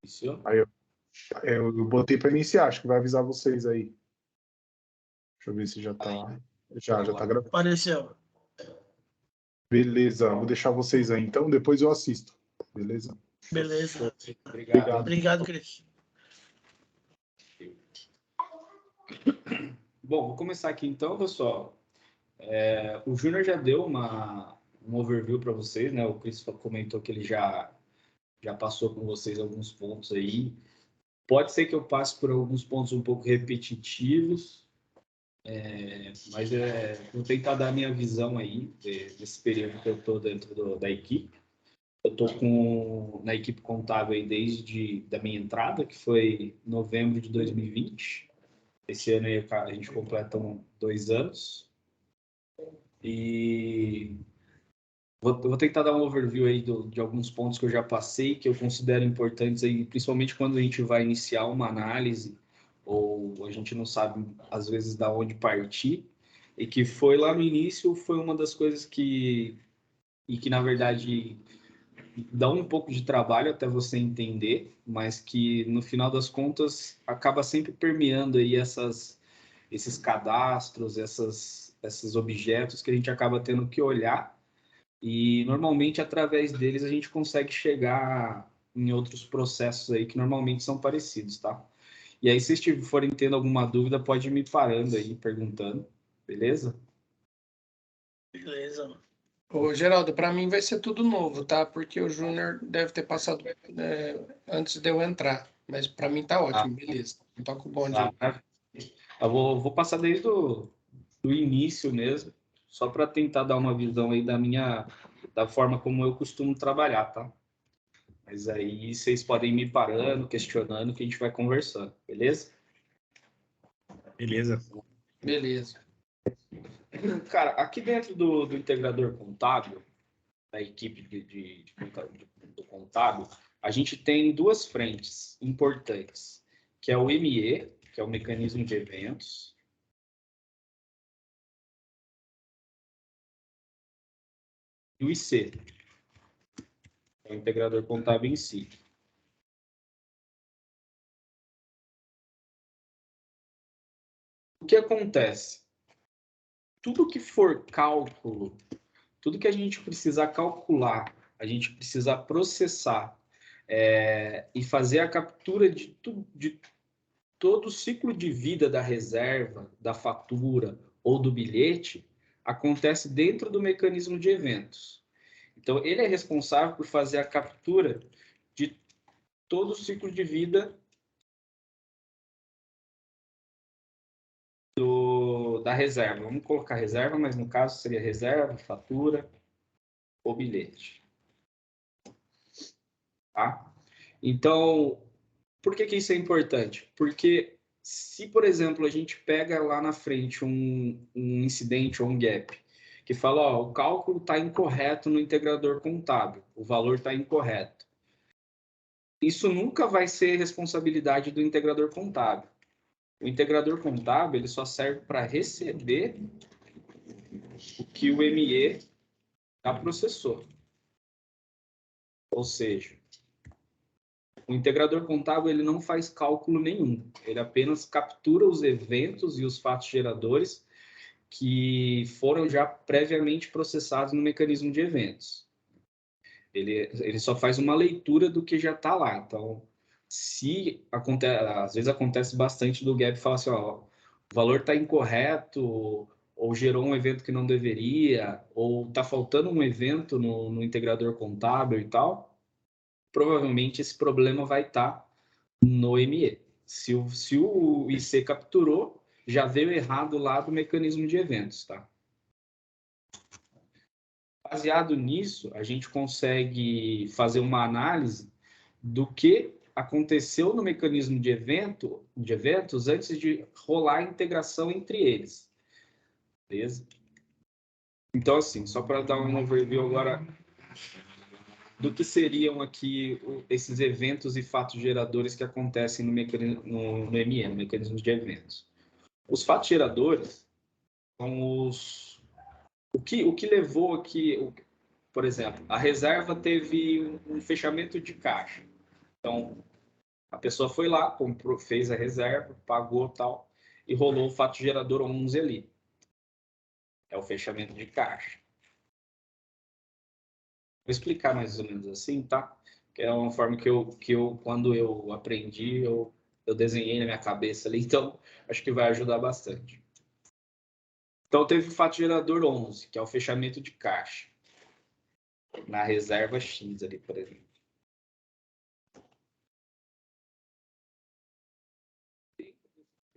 Iniciou? Aí eu botei para iniciar, acho que vai avisar vocês aí. Deixa eu ver se já tá. Já tá gravando. Apareceu. Beleza, vou deixar vocês aí então, depois eu assisto. Beleza? Beleza. Obrigado. Obrigado, Cris. Bom, vou começar aqui então, pessoal. O Júnior já deu um overview para vocês, né? O Cris comentou que ele já passou com vocês alguns pontos aí. Pode ser que eu passe por alguns pontos um pouco repetitivos, mas vou tentar dar a minha visão aí desse período que eu estou dentro da equipe. Eu estou na equipe contábil aí desde da minha entrada, que foi novembro de 2020. Esse ano aí a gente completa 2 anos. E vou tentar dar um overview aí de alguns pontos que eu já passei, que eu considero importantes aí, principalmente quando a gente vai iniciar uma análise ou a gente não sabe, às vezes, da onde partir. E que foi lá no início, foi uma das coisas que na verdade, dá um pouco de trabalho até você entender, mas que, no final das contas, acaba sempre permeando aí esses cadastros, esses objetos que a gente acaba tendo que olhar e, normalmente, através deles, a gente consegue chegar em outros processos aí que normalmente são parecidos, tá? E aí, se vocês forem tendo alguma dúvida, pode ir me parando aí, perguntando, beleza? Beleza. Ô, Geraldo, para mim vai ser tudo novo, tá? Porque o Júnior deve ter passado antes de eu entrar. Mas para mim tá ótimo, beleza. Toca o bonde aí. Eu vou passar desde do início mesmo, só para tentar dar uma visão aí da forma como eu costumo trabalhar, tá? Mas aí vocês podem ir me parando, questionando, que a gente vai conversando, beleza? Beleza. Beleza. Cara, aqui dentro do integrador contábil, da equipe do contábil, a gente tem 2 frentes importantes, que é o ME, que é o mecanismo de eventos, e o IC, que é o integrador contábil em si. O que acontece? Tudo que for cálculo, tudo que a gente precisar calcular, a gente precisar processar e fazer a captura de todo o ciclo de vida da reserva, da fatura ou do bilhete, acontece dentro do mecanismo de eventos. Então, ele é responsável por fazer a captura de todo o ciclo de vida da reserva. Vamos colocar reserva, mas no caso seria reserva, fatura ou bilhete. Tá? Então, por que isso é importante? Porque se, por exemplo, a gente pega lá na frente um incidente ou um gap, que fala, ó, o cálculo está incorreto no integrador contábil, o valor está incorreto. Isso nunca vai ser responsabilidade do integrador contábil. O integrador contábil ele só serve para receber o que o ME já processou. Ou seja, o integrador contábil ele não faz cálculo nenhum. Ele apenas captura os eventos e os fatos geradores que foram já previamente processados no mecanismo de eventos. Ele só faz uma leitura do que já está lá. Então, às vezes acontece bastante do gap falar assim, ó, o valor está incorreto, ou gerou um evento que não deveria, ou está faltando um evento no integrador contábil e tal, provavelmente esse problema vai estar no ME. Se o IC capturou, já veio errado lá do mecanismo de eventos, tá? Baseado nisso, a gente consegue fazer uma análise do que aconteceu no mecanismo de eventos antes de rolar a integração entre eles. Beleza? Então, assim, só para dar um overview agora do que seriam aqui esses eventos e fatos geradores que acontecem no ME, no mecanismo de eventos. Os fatos geradores são o que levou aqui, por exemplo, a reserva teve um fechamento de caixa. Então, A pessoa foi lá, comprou, fez a reserva, pagou tal, e rolou o fato gerador 11 ali. É o fechamento de caixa. Vou explicar mais ou menos assim, tá? Que é uma forma que eu quando eu aprendi, eu desenhei na minha cabeça ali, então acho que vai ajudar bastante. Então teve o fato gerador 11, que é o fechamento de caixa. Na reserva X ali, por exemplo.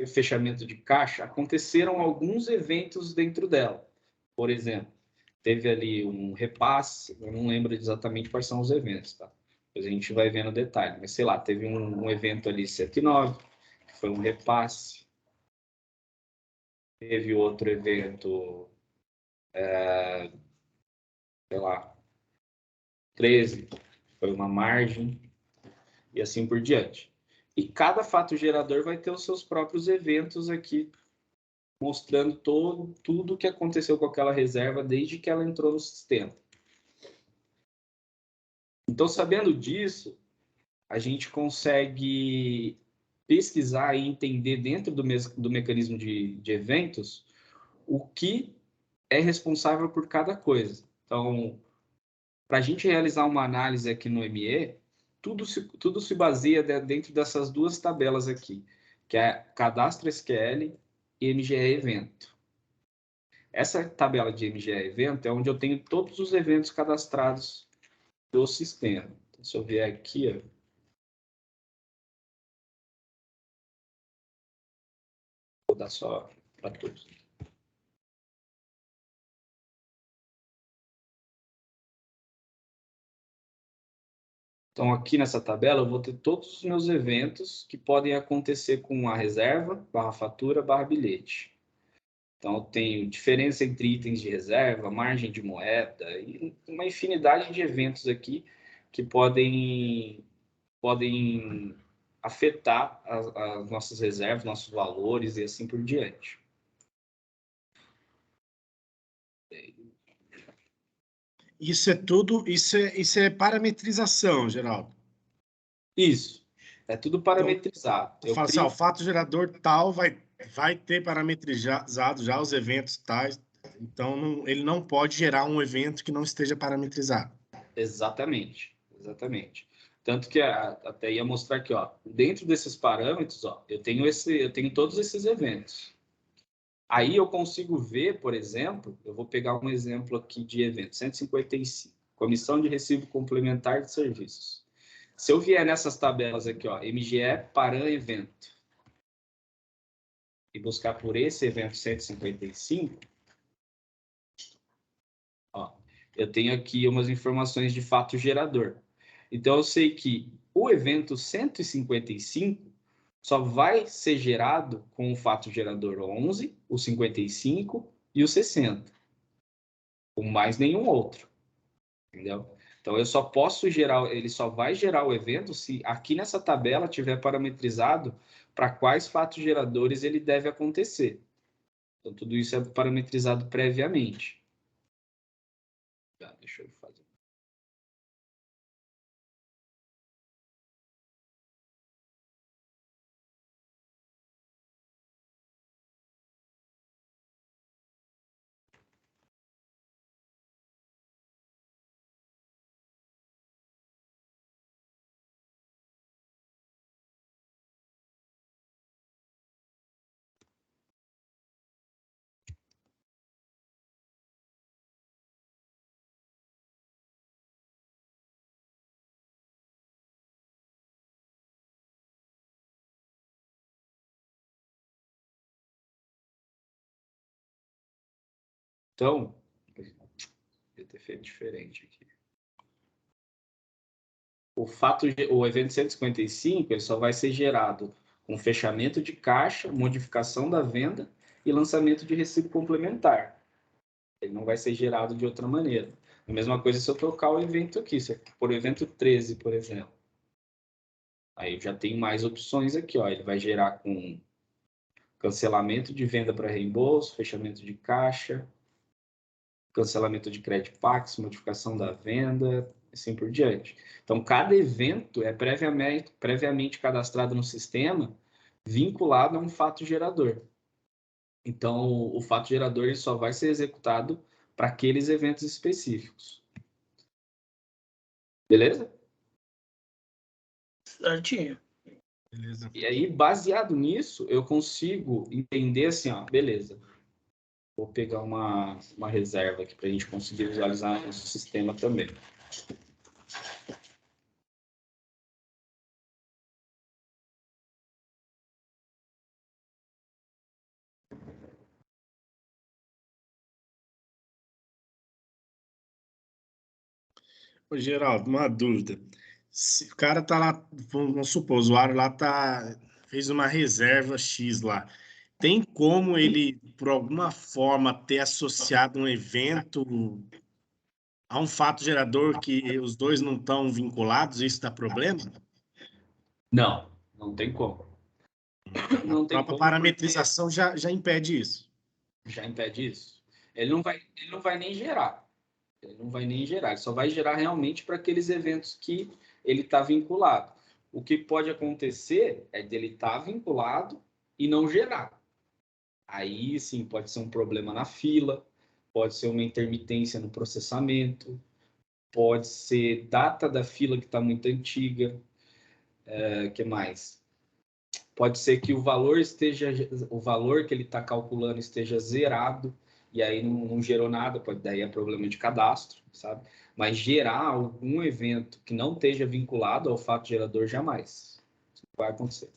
O fechamento de caixa, aconteceram alguns eventos dentro dela. Por exemplo, teve ali um repasse, eu não lembro exatamente quais são os eventos, tá? Depois a gente vai vendo o detalhe, mas sei lá, teve um evento ali 109, que foi um repasse. Teve outro evento, sei lá, 13, foi uma margem, e assim por diante. E cada fato gerador vai ter os seus próprios eventos aqui, mostrando tudo o que aconteceu com aquela reserva desde que ela entrou no sistema. Então, sabendo disso, a gente consegue pesquisar e entender dentro do mecanismo de eventos o que é responsável por cada coisa. Então, para a gente realizar uma análise aqui no ME, tudo se baseia dentro dessas duas tabelas aqui, que é cadastro SQL e MGE evento. Essa tabela de MGE evento é onde eu tenho todos os eventos cadastrados do sistema. Então, se eu vier aqui, ó, vou dar só para todos. Então, aqui nessa tabela, eu vou ter todos os meus eventos que podem acontecer com a reserva, barra fatura, barra bilhete. Então, eu tenho diferença entre itens de reserva, margem de moeda e uma infinidade de eventos aqui que podem afetar as nossas reservas, nossos valores e assim por diante. Isso é tudo, isso é parametrização, Geraldo. Isso, é tudo parametrizado. Eu falo assim, ó, o fato gerador tal vai ter parametrizado já os eventos tais, então ele não pode gerar um evento que não esteja parametrizado. Exatamente, exatamente. Tanto que até ia mostrar aqui, ó, dentro desses parâmetros, ó, eu tenho todos esses eventos. Aí eu consigo ver, por exemplo, eu vou pegar um exemplo aqui de evento 155, comissão de recibo complementar de serviços. Se eu vier nessas tabelas aqui, ó, MGE Param evento, e buscar por esse evento 155, ó, eu tenho aqui umas informações de fato gerador. Então, eu sei que o evento 155 só vai ser gerado com o fato gerador 11, o 55 e o 60. Com mais nenhum outro. Entendeu? Então, eu só posso gerar, ele só vai gerar o evento se aqui nessa tabela tiver parametrizado para quais fatos geradores ele deve acontecer. Então, tudo isso é parametrizado previamente. Deixa eu fazer. Então, devia ter feito diferente aqui. O evento 155 ele só vai ser gerado com fechamento de caixa, modificação da venda e lançamento de recibo complementar. Ele não vai ser gerado de outra maneira. A mesma coisa se eu trocar o evento aqui, se por evento 13, por exemplo. Aí eu já tenho mais opções aqui, ó. Ele vai gerar com cancelamento de venda para reembolso, fechamento de caixa, cancelamento de crédito Pax, modificação da venda, assim por diante. Então, cada evento é previamente cadastrado no sistema, vinculado a um fato gerador. Então, o fato gerador ele só vai ser executado para aqueles eventos específicos. Beleza? Certinho. Beleza. E aí, baseado nisso, eu consigo entender assim, ó, beleza. Vou pegar uma reserva aqui para a gente conseguir visualizar nosso sistema também. Ô, Geraldo, uma dúvida. Se o cara tá lá, vamos supor, o usuário lá fez uma reserva X lá. Tem como ele, por alguma forma, ter associado um evento a um fato gerador que os dois não estão vinculados? Isso dá problema? Não, não tem como. A Não tem própria como, parametrização já impede isso. já impede isso. Ele não vai nem gerar. Ele não vai nem gerar. Ele só vai gerar realmente para aqueles eventos que ele está vinculado. O que pode acontecer é dele estar vinculado e não gerar. Aí sim pode ser um problema na fila, pode ser uma intermitência no processamento, pode ser data da fila que está muito antiga. Que mais? Pode ser que o valor que ele está calculando esteja zerado e aí não gerou nada, daí é problema de cadastro, sabe? Mas gerar algum evento que não esteja vinculado ao fato gerador jamais. Isso não vai acontecer.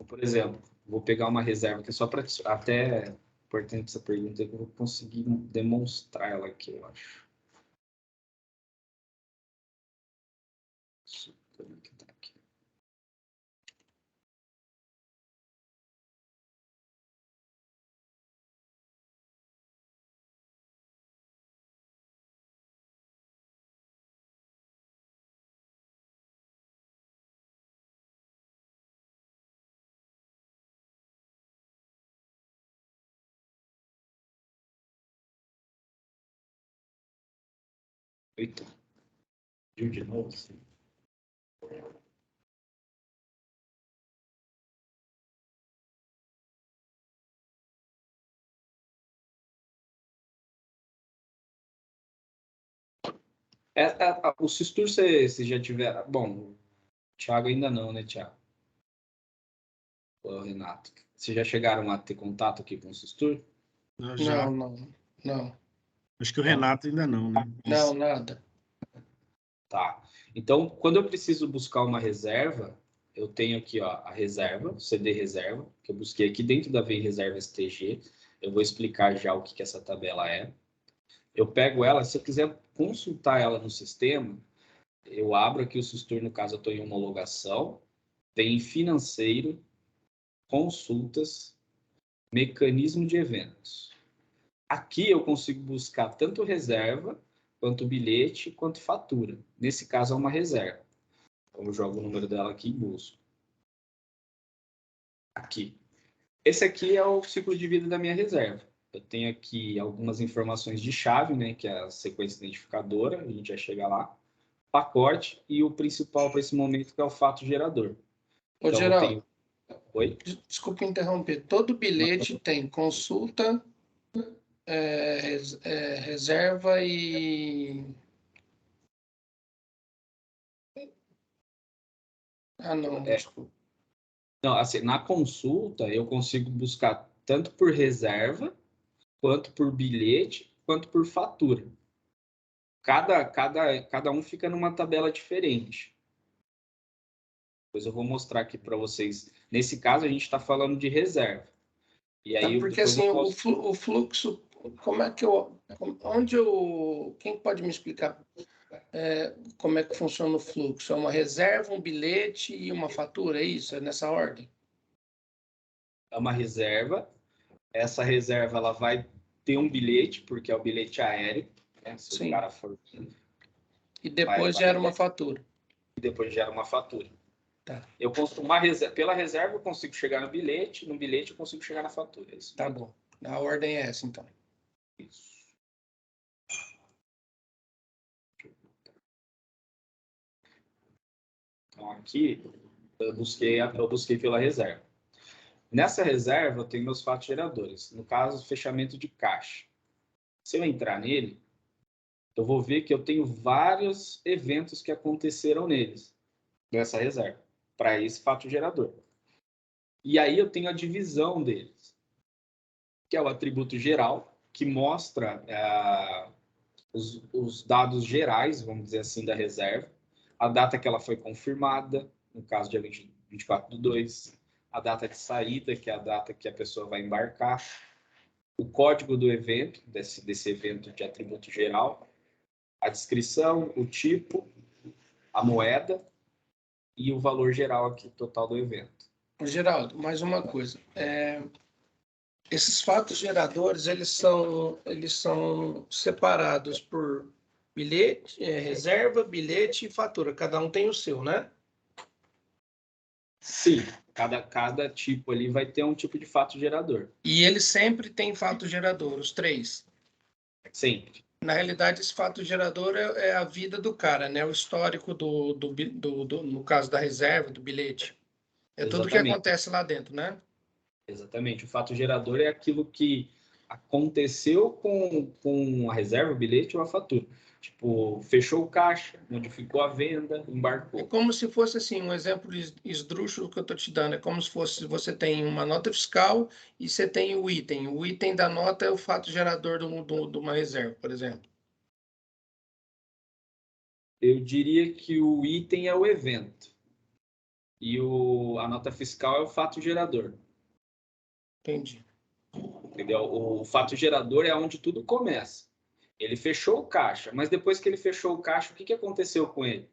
Por exemplo, vou pegar uma reserva que é só para até importante essa pergunta que eu vou conseguir demonstrar ela aqui, eu acho. Como é que tá aqui? Eita. Viu de novo? Assim. O Sistur, você já tiver. Bom, o Thiago ainda não, né, Thiago? O Renato. Vocês já chegaram a ter contato aqui com o Sistur? Já. Não. Acho que o Renato ainda não, né? Não, nada. Tá. Então, quando eu preciso buscar uma reserva, eu tenho aqui ó, a reserva, CD reserva, que eu busquei aqui dentro da VEI Reserva STG. Eu vou explicar já o que essa tabela é. Eu pego ela, se eu quiser consultar ela no sistema, eu abro aqui o Sistur, no caso eu estou em homologação, tem financeiro, consultas, mecanismo de eventos. Aqui eu consigo buscar tanto reserva, quanto bilhete, quanto fatura. Nesse caso é uma reserva. Então eu jogo o número dela aqui e busco. Aqui. Esse aqui é o ciclo de vida da minha reserva. Eu tenho aqui algumas informações de chave, né, que é a sequência identificadora, a gente já chega lá. Pacote e o principal para esse momento, que é o fato gerador. Ô, Então, Geraldo, eu tenho... Oi? desculpa interromper. Todo bilhete tem consulta, reserva e... Ah, não, desculpa. Não, assim, na consulta eu consigo buscar tanto por reserva, quanto por bilhete, quanto por fatura. Cada um fica numa tabela diferente. Depois eu vou mostrar aqui para vocês. Nesse caso, a gente está falando de reserva. E aí, Porque assim, o fluxo, como é que quem pode me explicar como é que funciona o fluxo? É uma reserva, um bilhete e uma fatura, é isso? É nessa ordem? É uma reserva. Essa reserva ela vai ter um bilhete, porque é o bilhete aéreo, né? Se Sim. o cara for... E depois gera uma fatura. E depois gera uma fatura. Tá. Eu consigo pela reserva eu consigo chegar no bilhete eu consigo chegar na fatura. É isso. Tá bom. A ordem é essa, então. Isso. Então, aqui, eu busquei pela reserva. Nessa reserva, eu tenho meus fatos geradores. No caso, fechamento de caixa. Se eu entrar nele, eu vou ver que eu tenho vários eventos que aconteceram neles, nessa reserva, para esse fato gerador. E aí eu tenho a divisão deles, que é o atributo geral, que mostra os dados gerais, vamos dizer assim, da reserva, a data que ela foi confirmada, no caso, dia 24/2, a data de saída, que é a data que a pessoa vai embarcar, o código do evento, desse evento de atributo geral, a descrição, o tipo, a moeda e o valor geral aqui, total do evento. Geraldo, mais uma coisa. Esses fatos geradores, eles são separados por bilhete, reserva, bilhete e fatura. Cada um tem o seu, né? Sim, cada tipo ali vai ter um tipo de fato gerador. E ele sempre tem fato gerador, os três. Sempre. Na realidade, esse fato gerador é a vida do cara, né? O histórico no caso da reserva, do bilhete. É tudo que Exatamente. acontece lá dentro, né? Exatamente. O fato gerador é aquilo que aconteceu com a reserva, o bilhete ou a fatura. Tipo, fechou o caixa, modificou a venda, É embarcou. como se fosse assim, um exemplo esdrúxulo que eu estou te dando. É como se fosse você tem uma nota fiscal e você tem o item. O item da nota é o fato gerador de uma reserva, por exemplo. Eu diria que o item é o evento e a nota fiscal é o fato gerador. Entendi. Entendeu? O fato gerador é onde tudo começa. Ele fechou o caixa, mas depois que ele fechou o caixa, o que aconteceu com ele?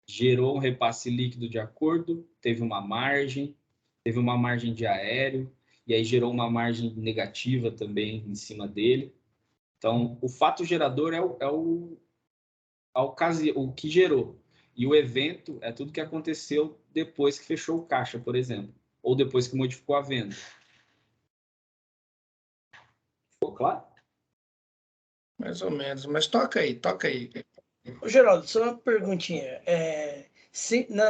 Gerou um repasse líquido de acordo, teve uma margem de aéreo, e aí gerou uma margem negativa também em cima dele. Então, o fato gerador o que gerou. E o evento é tudo que aconteceu depois que fechou o caixa, por exemplo, ou depois que modificou a venda. Ficou claro? Mais ou menos. Mas toca aí, toca aí. Ô, Geraldo, só uma perguntinha.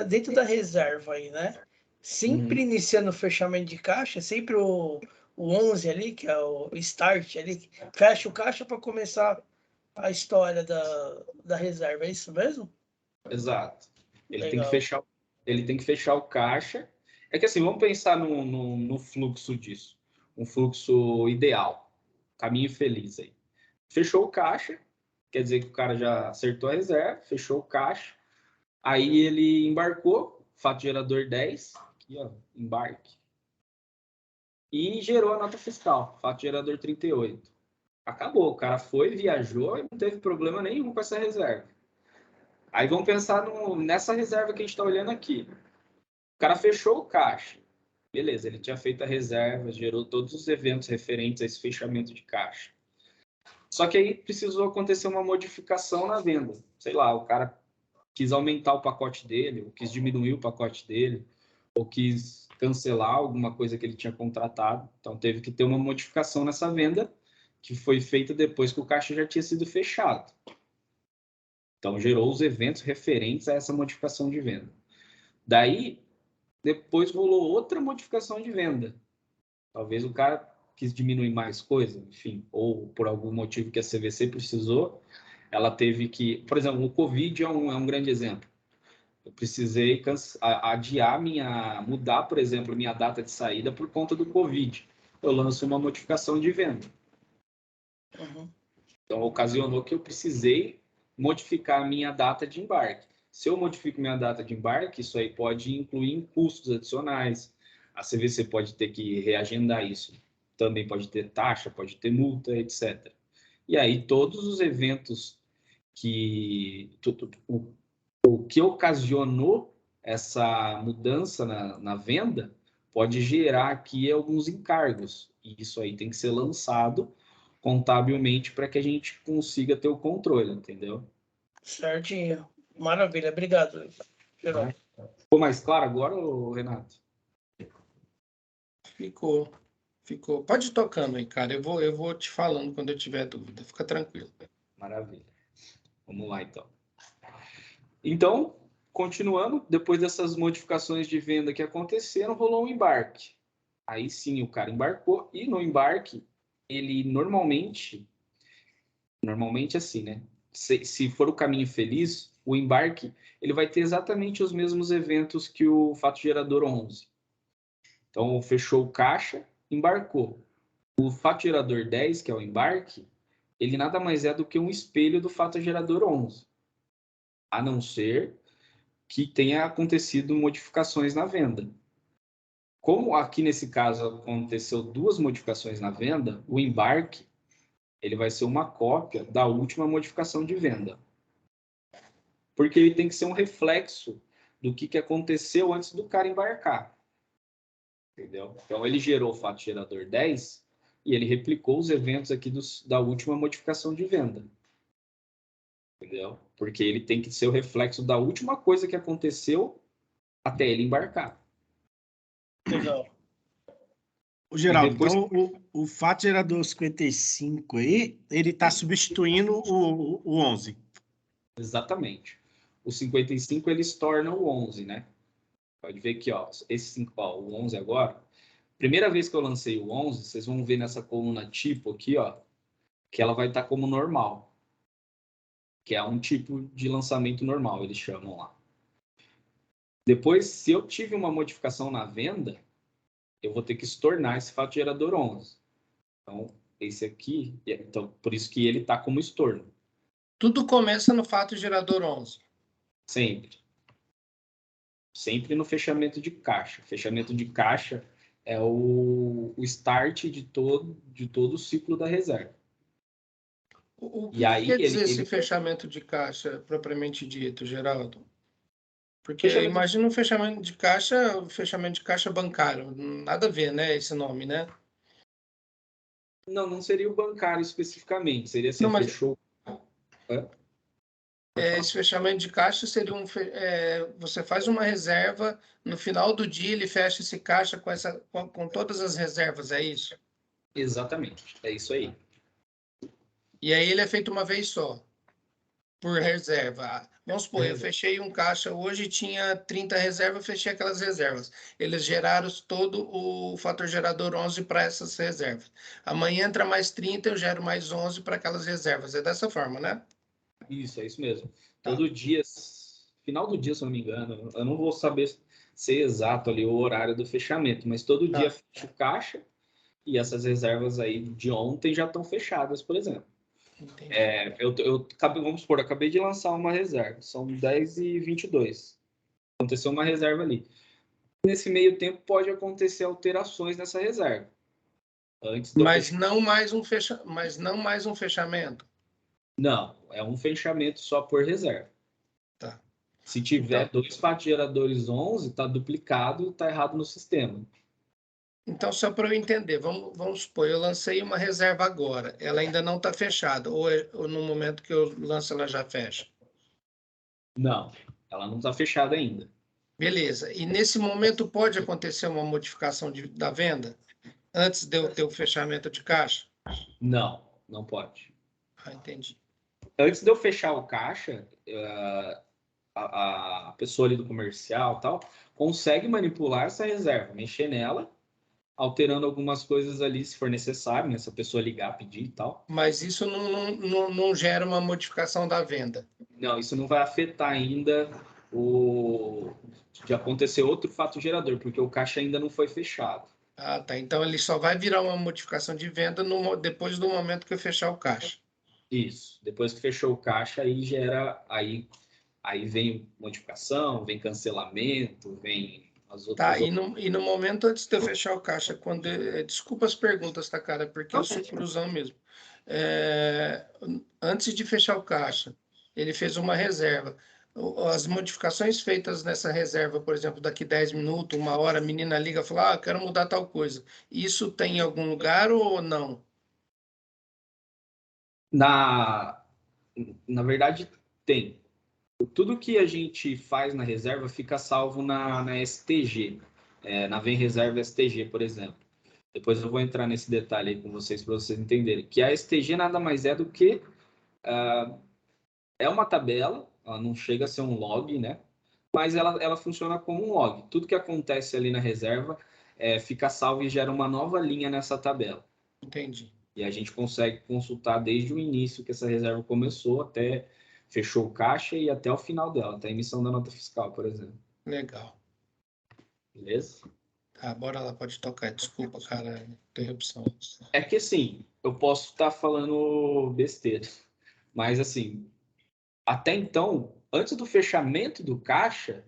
Dentro da reserva aí, né? Sempre iniciando o fechamento de caixa, sempre o 11 ali, que é o start ali, fecha o caixa para começar a história da reserva, é isso mesmo? Exato. Ele tem que Legal. fechar, ele tem que fechar o caixa. É que assim, vamos pensar no fluxo disso. Um fluxo ideal. Caminho feliz aí. Fechou o caixa, quer dizer que o cara já acertou a reserva, fechou o caixa. Aí ele embarcou, fato gerador 10, aqui ó, embarque. E gerou a nota fiscal, fato gerador 38. Acabou, o cara foi, viajou e não teve problema nenhum com essa reserva. Aí vamos pensar nessa reserva que a gente está olhando aqui. O cara fechou o caixa. Beleza, ele tinha feito a reserva, gerou todos os eventos referentes a esse fechamento de caixa. Só que aí precisou acontecer uma modificação na venda. Sei lá, o cara quis aumentar o pacote dele, ou quis diminuir o pacote dele, ou quis cancelar alguma coisa que ele tinha contratado. Então teve que ter uma modificação nessa venda, que foi feita depois que o caixa já tinha sido fechado. Então gerou os eventos referentes a essa modificação de venda. Daí, depois rolou outra modificação de venda. Talvez o cara quis diminuir mais coisa, enfim, ou por algum motivo que a CVC precisou, ela teve que... Por exemplo, o Covid é um grande exemplo. Eu precisei adiar mudar, por exemplo, minha data de saída por conta do Covid. Eu lanço uma modificação de venda. Uhum. Então, ocasionou que eu precisei modificar a minha data de embarque. Se eu modifico minha data de embarque, isso aí pode incluir em custos adicionais. A CVC pode ter que reagendar isso. Também pode ter taxa, pode ter multa, etc. E aí, todos os eventos o que ocasionou essa mudança na venda pode gerar aqui alguns encargos. E isso aí tem que ser lançado contabilmente para que a gente consiga ter o controle, entendeu? Certinho. Maravilha, obrigado, Geraldo. Ficou mais claro agora, Renato? Ficou. Pode ir tocando aí, cara. Eu vou te falando quando eu tiver dúvida. Fica tranquilo. Maravilha. Vamos lá, então. Então, continuando, depois dessas modificações de venda que aconteceram, rolou um embarque. Aí sim, o cara embarcou, e no embarque, ele normalmente assim, né? Se for o caminho feliz, o embarque, ele vai ter exatamente os mesmos eventos que o fato gerador 11. Então, fechou o caixa, embarcou. O fato gerador 10, que é o embarque, ele nada mais é do que um espelho do fato gerador 11. A não ser que tenha acontecido modificações na venda. Como aqui nesse caso aconteceu 2 modificações na venda, o embarque ele vai ser uma cópia da última modificação de venda. Porque ele tem que ser um reflexo do que aconteceu antes do cara embarcar. Entendeu? Então ele gerou o fato gerador 10 e ele replicou os eventos aqui da última modificação de venda. Entendeu? Porque ele tem que ser o reflexo da última coisa que aconteceu até ele embarcar. Legal. O Geraldo, depois... então o fato gerador 55 aí, ele está substituindo o 11. Exatamente. O 55 eles tornam o 11, né? Pode ver aqui, ó, o 11 agora. Primeira vez que eu lancei o 11, vocês vão ver nessa coluna tipo aqui, ó, que ela vai estar como normal. Que é um tipo de lançamento normal, eles chamam lá. Depois, se eu tive uma modificação na venda, eu vou ter que estornar esse fato gerador 11. Então, esse aqui, então, por isso que ele está como estorno. Tudo começa no fato gerador 11. Sempre. Sempre no fechamento de caixa. Fechamento de caixa é o start de todo o ciclo da reserva. O E que aí, quer dizer esse fechamento de caixa propriamente dito, Geraldo? Porque imagina um fechamento de caixa bancário. Nada a ver, né? Esse nome, né? Não seria o bancário especificamente. Seria assim, Não, mas fechou... esse fechamento de caixa seria você faz uma reserva, no final do dia ele fecha esse caixa com todas as reservas, é isso? Exatamente, é isso aí. E aí ele é feito uma vez só, por reserva. Vamos supor, eu fechei um caixa hoje, tinha 30 reservas, fechei aquelas reservas. Eles geraram todo o fator gerador 11 para essas reservas. Amanhã entra mais 30, eu gero mais 11 para aquelas reservas. É dessa forma, né? Isso, é isso mesmo. Tá. Todo dia, final do dia, se eu não me engano, eu não vou saber ser exato ali o horário do fechamento, mas todo dia fecha o caixa e essas reservas aí de ontem já estão fechadas, por exemplo. Vamos supor, acabei de lançar uma reserva, são 10h22. Aconteceu uma reserva ali. Nesse meio tempo pode acontecer alterações nessa reserva. Mas não mais um fechamento. Não, é um fechamento só por reserva. Tá. Se tiver Então, 2 fatos geradores 11, está duplicado, está errado no sistema. Então, só para eu entender, vamos supor, eu lancei uma reserva agora, ela ainda não está fechada, ou no momento que eu lanço ela já fecha? Não, ela não está fechada ainda. Beleza. E nesse momento pode acontecer uma modificação da venda antes de eu ter o fechamento de caixa? Não pode. Ah, entendi. Antes de eu fechar o caixa, a pessoa ali do comercial tal consegue manipular essa reserva, mexer nela, alterando algumas coisas ali se for necessário, né? Se a pessoa ligar, pedir e tal. Mas isso não gera uma modificação da venda? Não, isso não vai afetar ainda de acontecer outro fato gerador, porque o caixa ainda não foi fechado. Ah, tá. Então ele só vai virar uma modificação de venda depois do momento que eu fechar o caixa. Isso. Depois que fechou o caixa, aí gera... Aí vem modificação, vem cancelamento, vem as outras... Tá, e no momento antes de eu fechar o caixa, desculpa as perguntas, tá, cara? Porque eu sou cruzão mesmo. Antes de fechar o caixa, ele fez uma reserva. As modificações feitas nessa reserva, por exemplo, daqui 10 minutos, 1 hora, a menina liga e fala, eu quero mudar tal coisa. Isso tem em algum lugar ou não? Na verdade, tem. Tudo que a gente faz na reserva fica salvo na STG, na Vem Reserva STG, por exemplo. Depois eu vou entrar nesse detalhe aí com vocês para vocês entenderem. Que a STG nada mais é do que é uma tabela, ela não chega a ser um log, né? mas ela funciona como um log. Tudo que acontece ali na reserva fica salvo e gera uma nova linha nessa tabela. Entendi. E a gente consegue consultar desde o início que essa reserva começou até fechou o caixa e até o final dela, até a emissão da nota fiscal, por exemplo. Legal. Beleza? Tá, bora lá, pode tocar. Desculpa, cara, interrupção. É que assim, eu posso estar falando besteira, mas assim, até então, antes do fechamento do caixa,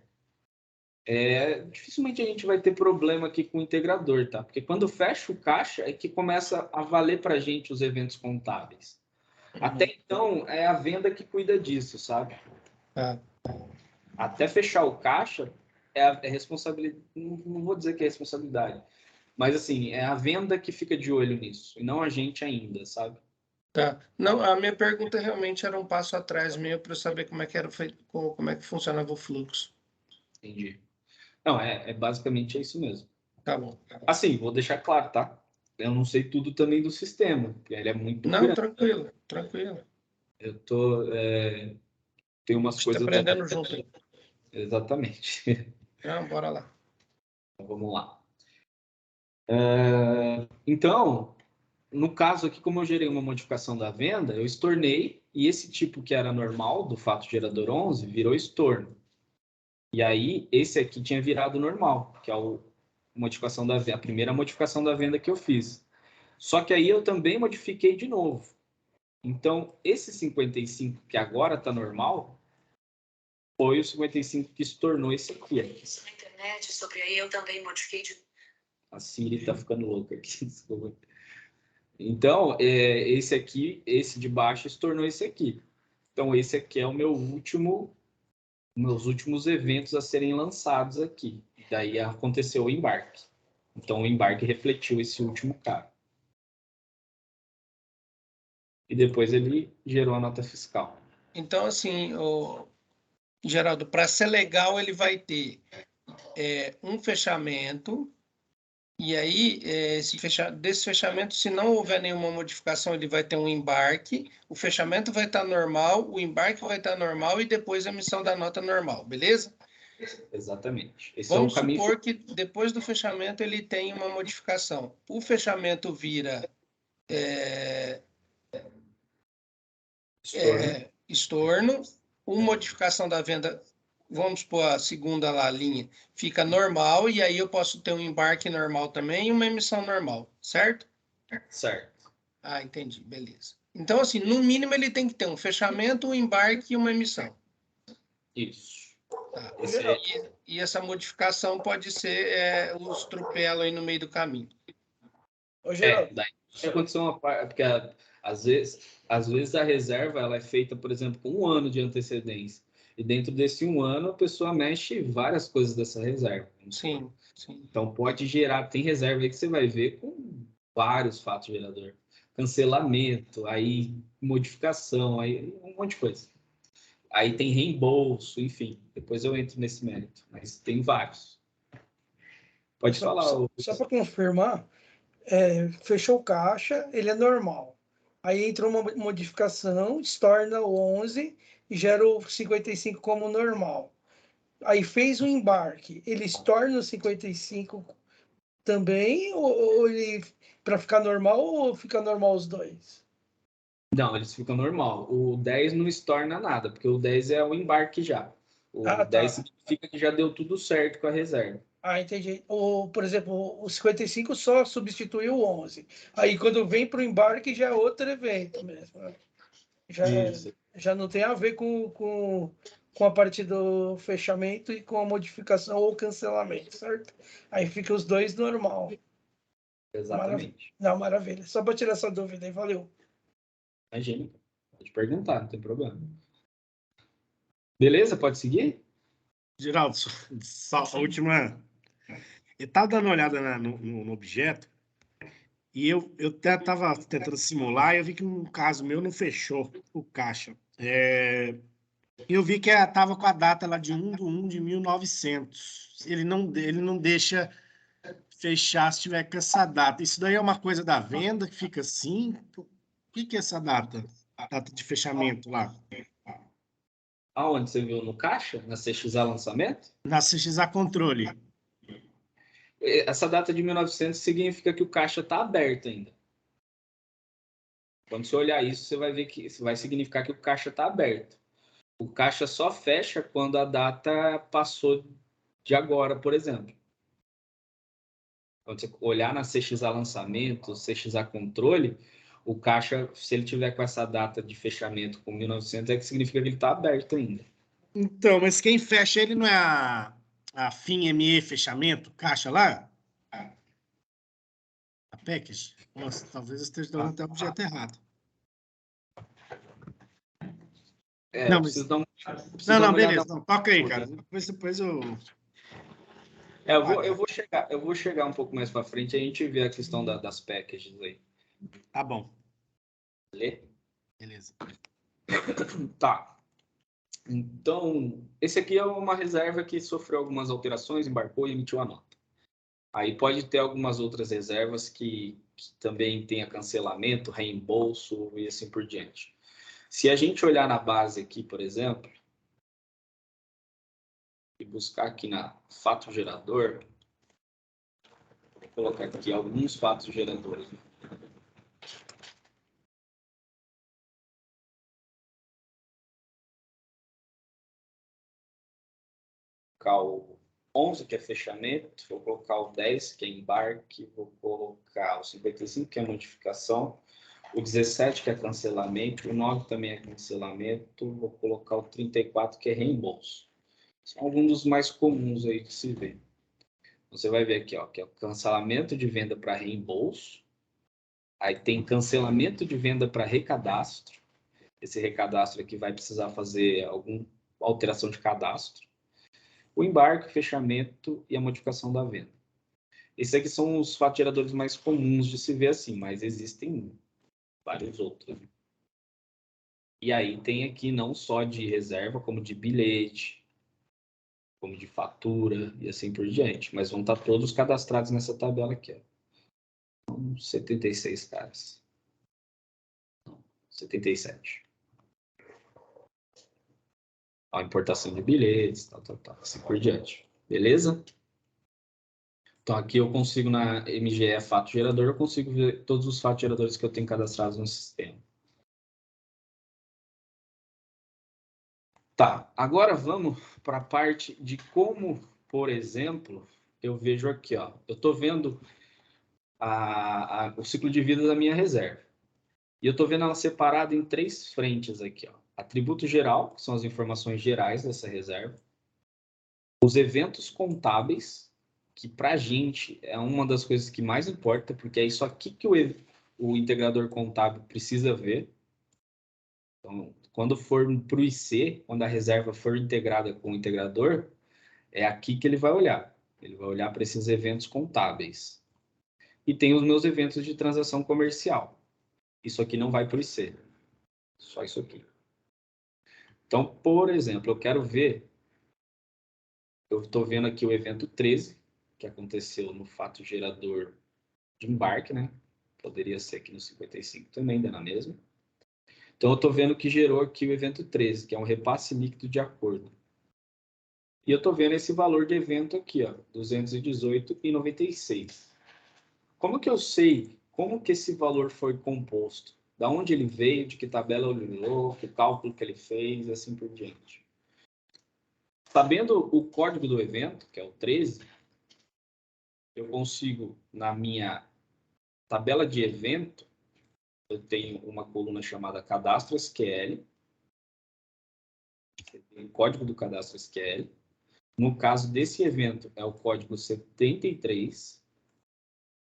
dificilmente a gente vai ter problema aqui com o integrador, tá? Porque quando fecha o caixa é que começa a valer para a gente os eventos contábeis. Até então, é a venda que cuida disso, sabe? Tá. Até fechar o caixa é responsabilidade, não vou dizer que é responsabilidade, mas assim, é a venda que fica de olho nisso, e não a gente ainda, sabe? Tá. Não, a minha pergunta realmente era um passo atrás meu para eu saber como é que era feito, como é que funcionava o fluxo. Entendi. Não, basicamente isso mesmo. Tá bom. Assim, vou deixar claro, tá? Eu não sei tudo também do sistema, porque ele é muito Não, grande. tranquilo, tranquilo. Eu tô, tem umas Está coisas... aprendendo junto aí. Exatamente. Não, bora lá. Vamos lá. Então, no caso aqui, como eu gerei uma modificação da venda, eu estornei, e esse tipo que era normal, do fato gerador 11, virou estorno. E aí, esse aqui tinha virado normal, que é modificação da venda, a primeira modificação da venda que eu fiz. Só que aí eu também modifiquei de novo. Então, esse 55 que agora está normal, foi o 55 que se tornou esse aqui. Isso na internet, sobre aí eu também modifiquei de... A Siri tá ficando louca aqui, desculpa. Então, esse aqui, esse de baixo, se tornou esse aqui. Então, esse aqui é o meus últimos eventos a serem lançados aqui. Daí aconteceu o embarque. Então, o embarque refletiu esse último cara. E depois ele gerou a nota fiscal. Então, assim, Geraldo, para ser legal, ele vai ter um fechamento, e aí, desse fechamento, se não houver nenhuma modificação, ele vai ter um embarque, o fechamento vai estar normal, o embarque vai estar normal, e depois a emissão da nota normal, beleza? Exatamente. Esse Vamos é o caminho. supor que depois do fechamento ele tem uma modificação. O fechamento vira estorno, uma modificação da venda, vamos pôr a segunda lá, linha, fica normal, e aí eu posso ter um embarque normal também e uma emissão normal, certo? Certo. Ah, entendi, beleza. Então, assim, no mínimo ele tem que ter um fechamento, um embarque e uma emissão. Isso. Tá. Esse E essa modificação pode ser os tropelos aí no meio do caminho. Ô, Geraldo, daí aconteceu uma parte, porque às vezes a reserva ela é feita, por exemplo, com 1 ano de antecedência. E dentro desse 1 ano, a pessoa mexe várias coisas dessa reserva. Sim, sim. Então, pode gerar, tem reserva aí que você vai ver com vários fatos gerador. Cancelamento, aí modificação, aí um monte de coisa. Aí tem reembolso, enfim. Depois eu entro nesse mérito, mas tem vários. Pode falar. Só para confirmar, fechou o caixa, ele é normal. Aí entra uma modificação, estorna o 11 e gera o 55 como normal. Aí fez o embarque, ele estorna o 55 também, ou ele para ficar normal, ou fica normal os dois? Não, eles ficam normal. O 10 não estorna nada, porque o 10 é o embarque já. O Ah, 10 tá. significa que já deu tudo certo com a reserva. Ah, entendi. Por exemplo, o 55 só substitui o 11. Aí quando vem para o embarque já é outro evento mesmo, né? Isso. Já não tem a ver com a parte do fechamento e com a modificação ou cancelamento, certo? Aí fica os dois normal. Exatamente. Não, maravilha. Só para tirar essa dúvida aí, valeu. Imagina. Pode perguntar, não tem problema. Beleza? Pode seguir? Geraldo, só a última. Eu estava dando uma olhada no objeto e eu até estava tentando simular e eu vi que no caso meu não fechou o caixa. Eu vi que estava com a data lá de 1/1/1900. Ele não deixa fechar se tiver com essa data. Isso daí é uma coisa da venda que fica assim? O que é essa data? A data de fechamento lá? Aonde você viu? No caixa? Na CXA lançamento? Na CXA controle. Essa data de 1900 significa que o caixa está aberto ainda. Quando você olhar isso, você vai ver que isso vai significar que o caixa está aberto. O caixa só fecha quando a data passou de agora, por exemplo. Quando você olhar na CXA lançamento, CXA controle, o caixa, se ele tiver com essa data de fechamento com 1900, é que significa que ele está aberto ainda. Então, mas quem fecha ele não é a FIM-ME fechamento, caixa lá? A package? Nossa, talvez eu esteja dando até o objeto errado. É, Não, eu mas... preciso dar uma Não, olhada. beleza. Não, toca aí, cara. Depois eu... Eu vou chegar um pouco mais para frente e a gente vê a questão das packages aí. Tá bom. Lê? Beleza. Tá. Então, esse aqui é uma reserva que sofreu algumas alterações, embarcou e emitiu a nota. Aí pode ter algumas outras reservas que também tenha cancelamento, reembolso e assim por diante. Se a gente olhar na base aqui, por exemplo, e buscar aqui na fato gerador, vou colocar aqui alguns fatos geradores. Vou colocar o 11, que é fechamento, vou colocar o 10, que é embarque, vou colocar o 55, que é notificação, o 17, que é cancelamento, o 9 também é cancelamento, vou colocar o 34, que é reembolso. São alguns dos mais comuns aí que se vê. Você vai ver aqui, ó, que é o cancelamento de venda para reembolso, aí tem cancelamento de venda para recadastro, esse recadastro aqui vai precisar fazer alguma alteração de cadastro, o embarque, o fechamento e a modificação da venda. Esses aqui são os fatos geradores mais comuns de se ver assim, mas existem vários outros. E aí tem aqui não só de reserva, como de bilhete, como de fatura e assim por diante. Mas vão estar todos cadastrados nessa tabela aqui. Ó. 76 caras. 77. A importação de bilhetes, tal, assim por diante. Beleza? Então aqui eu consigo na MGE fato gerador, eu consigo ver todos os fatos geradores que eu tenho cadastrados no sistema. Tá, agora vamos para a parte de como, por exemplo, eu vejo aqui, ó, eu estou vendo o ciclo de vida da minha reserva. E eu estou vendo ela separada em 3 frentes aqui, ó. Atributo geral, que são as informações gerais dessa reserva. Os eventos contábeis, que para a gente é uma das coisas que mais importa, porque é isso aqui que o integrador contábil precisa ver. Então, quando for para o IC, quando a reserva for integrada com o integrador, é aqui que ele vai olhar. Ele vai olhar para esses eventos contábeis. E tem os meus eventos de transação comercial. Isso aqui não vai para o IC. Só isso aqui. Então, por exemplo, eu quero ver... Eu estou vendo aqui o evento 13, que aconteceu no fato gerador de embarque, né? Poderia ser aqui no 55 também, ainda na mesma. Então, eu estou vendo que gerou aqui o evento 13, que é um repasse líquido de acordo. E eu estou vendo esse valor de evento aqui, ó, 218,96. Como que eu sei como que esse valor foi composto? Da onde ele veio, de que tabela ele olhou, que cálculo que ele fez, e assim por diante. Sabendo o código do evento, que é o 13, eu consigo, na minha tabela de evento, eu tenho uma coluna chamada cadastro SQL, o código do cadastro SQL. No caso desse evento, é o código 73,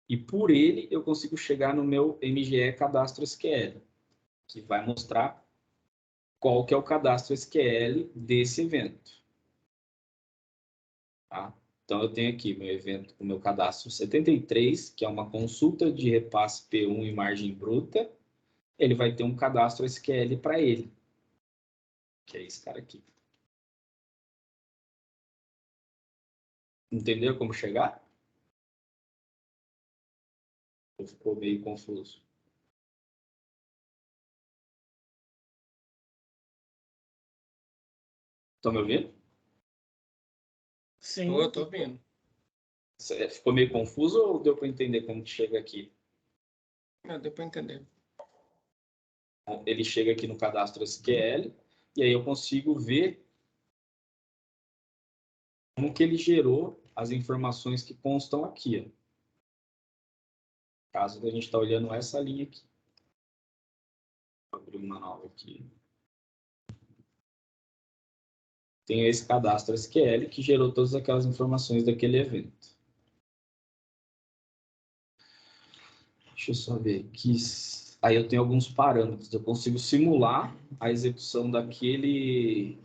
e por ele eu consigo chegar no meu MGE cadastro SQL, que vai mostrar qual que é o cadastro SQL desse evento. Tá? Então, eu tenho aqui meu evento, o meu cadastro 73, que é uma consulta de repasse P1 e margem bruta. Ele vai ter um cadastro SQL para ele, que é esse cara aqui. Entendeu como chegar? Ou ficou meio confuso? Estão me ouvindo? Sim. Eu tô ouvindo. Ficou meio confuso ou deu para entender como que chega aqui? Não, deu para entender. Ele chega aqui no cadastro SQL e aí eu consigo ver como que ele gerou as informações que constam aqui. Ó. Caso a gente está olhando essa linha aqui. Vou abrir uma nova aqui. Tenho esse cadastro SQL que gerou todas aquelas informações daquele evento. Deixa eu só ver aqui. Aí eu tenho alguns parâmetros. Eu consigo simular a execução daqueles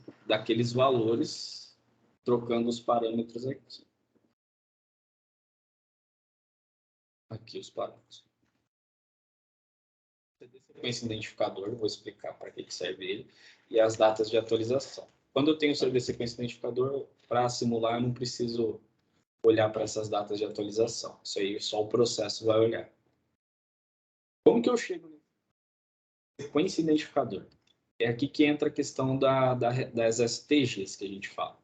valores, trocando os parâmetros aqui. Aqui os parâmetros. Esse identificador, vou explicar para que serve ele, e as datas de atualização. Quando eu tenho o CDC com esse identificador, para simular, eu não preciso olhar para essas datas de atualização. Isso aí só o processo vai olhar. Como que eu chego no sequência identificador? É aqui que entra a questão das STGs que a gente fala.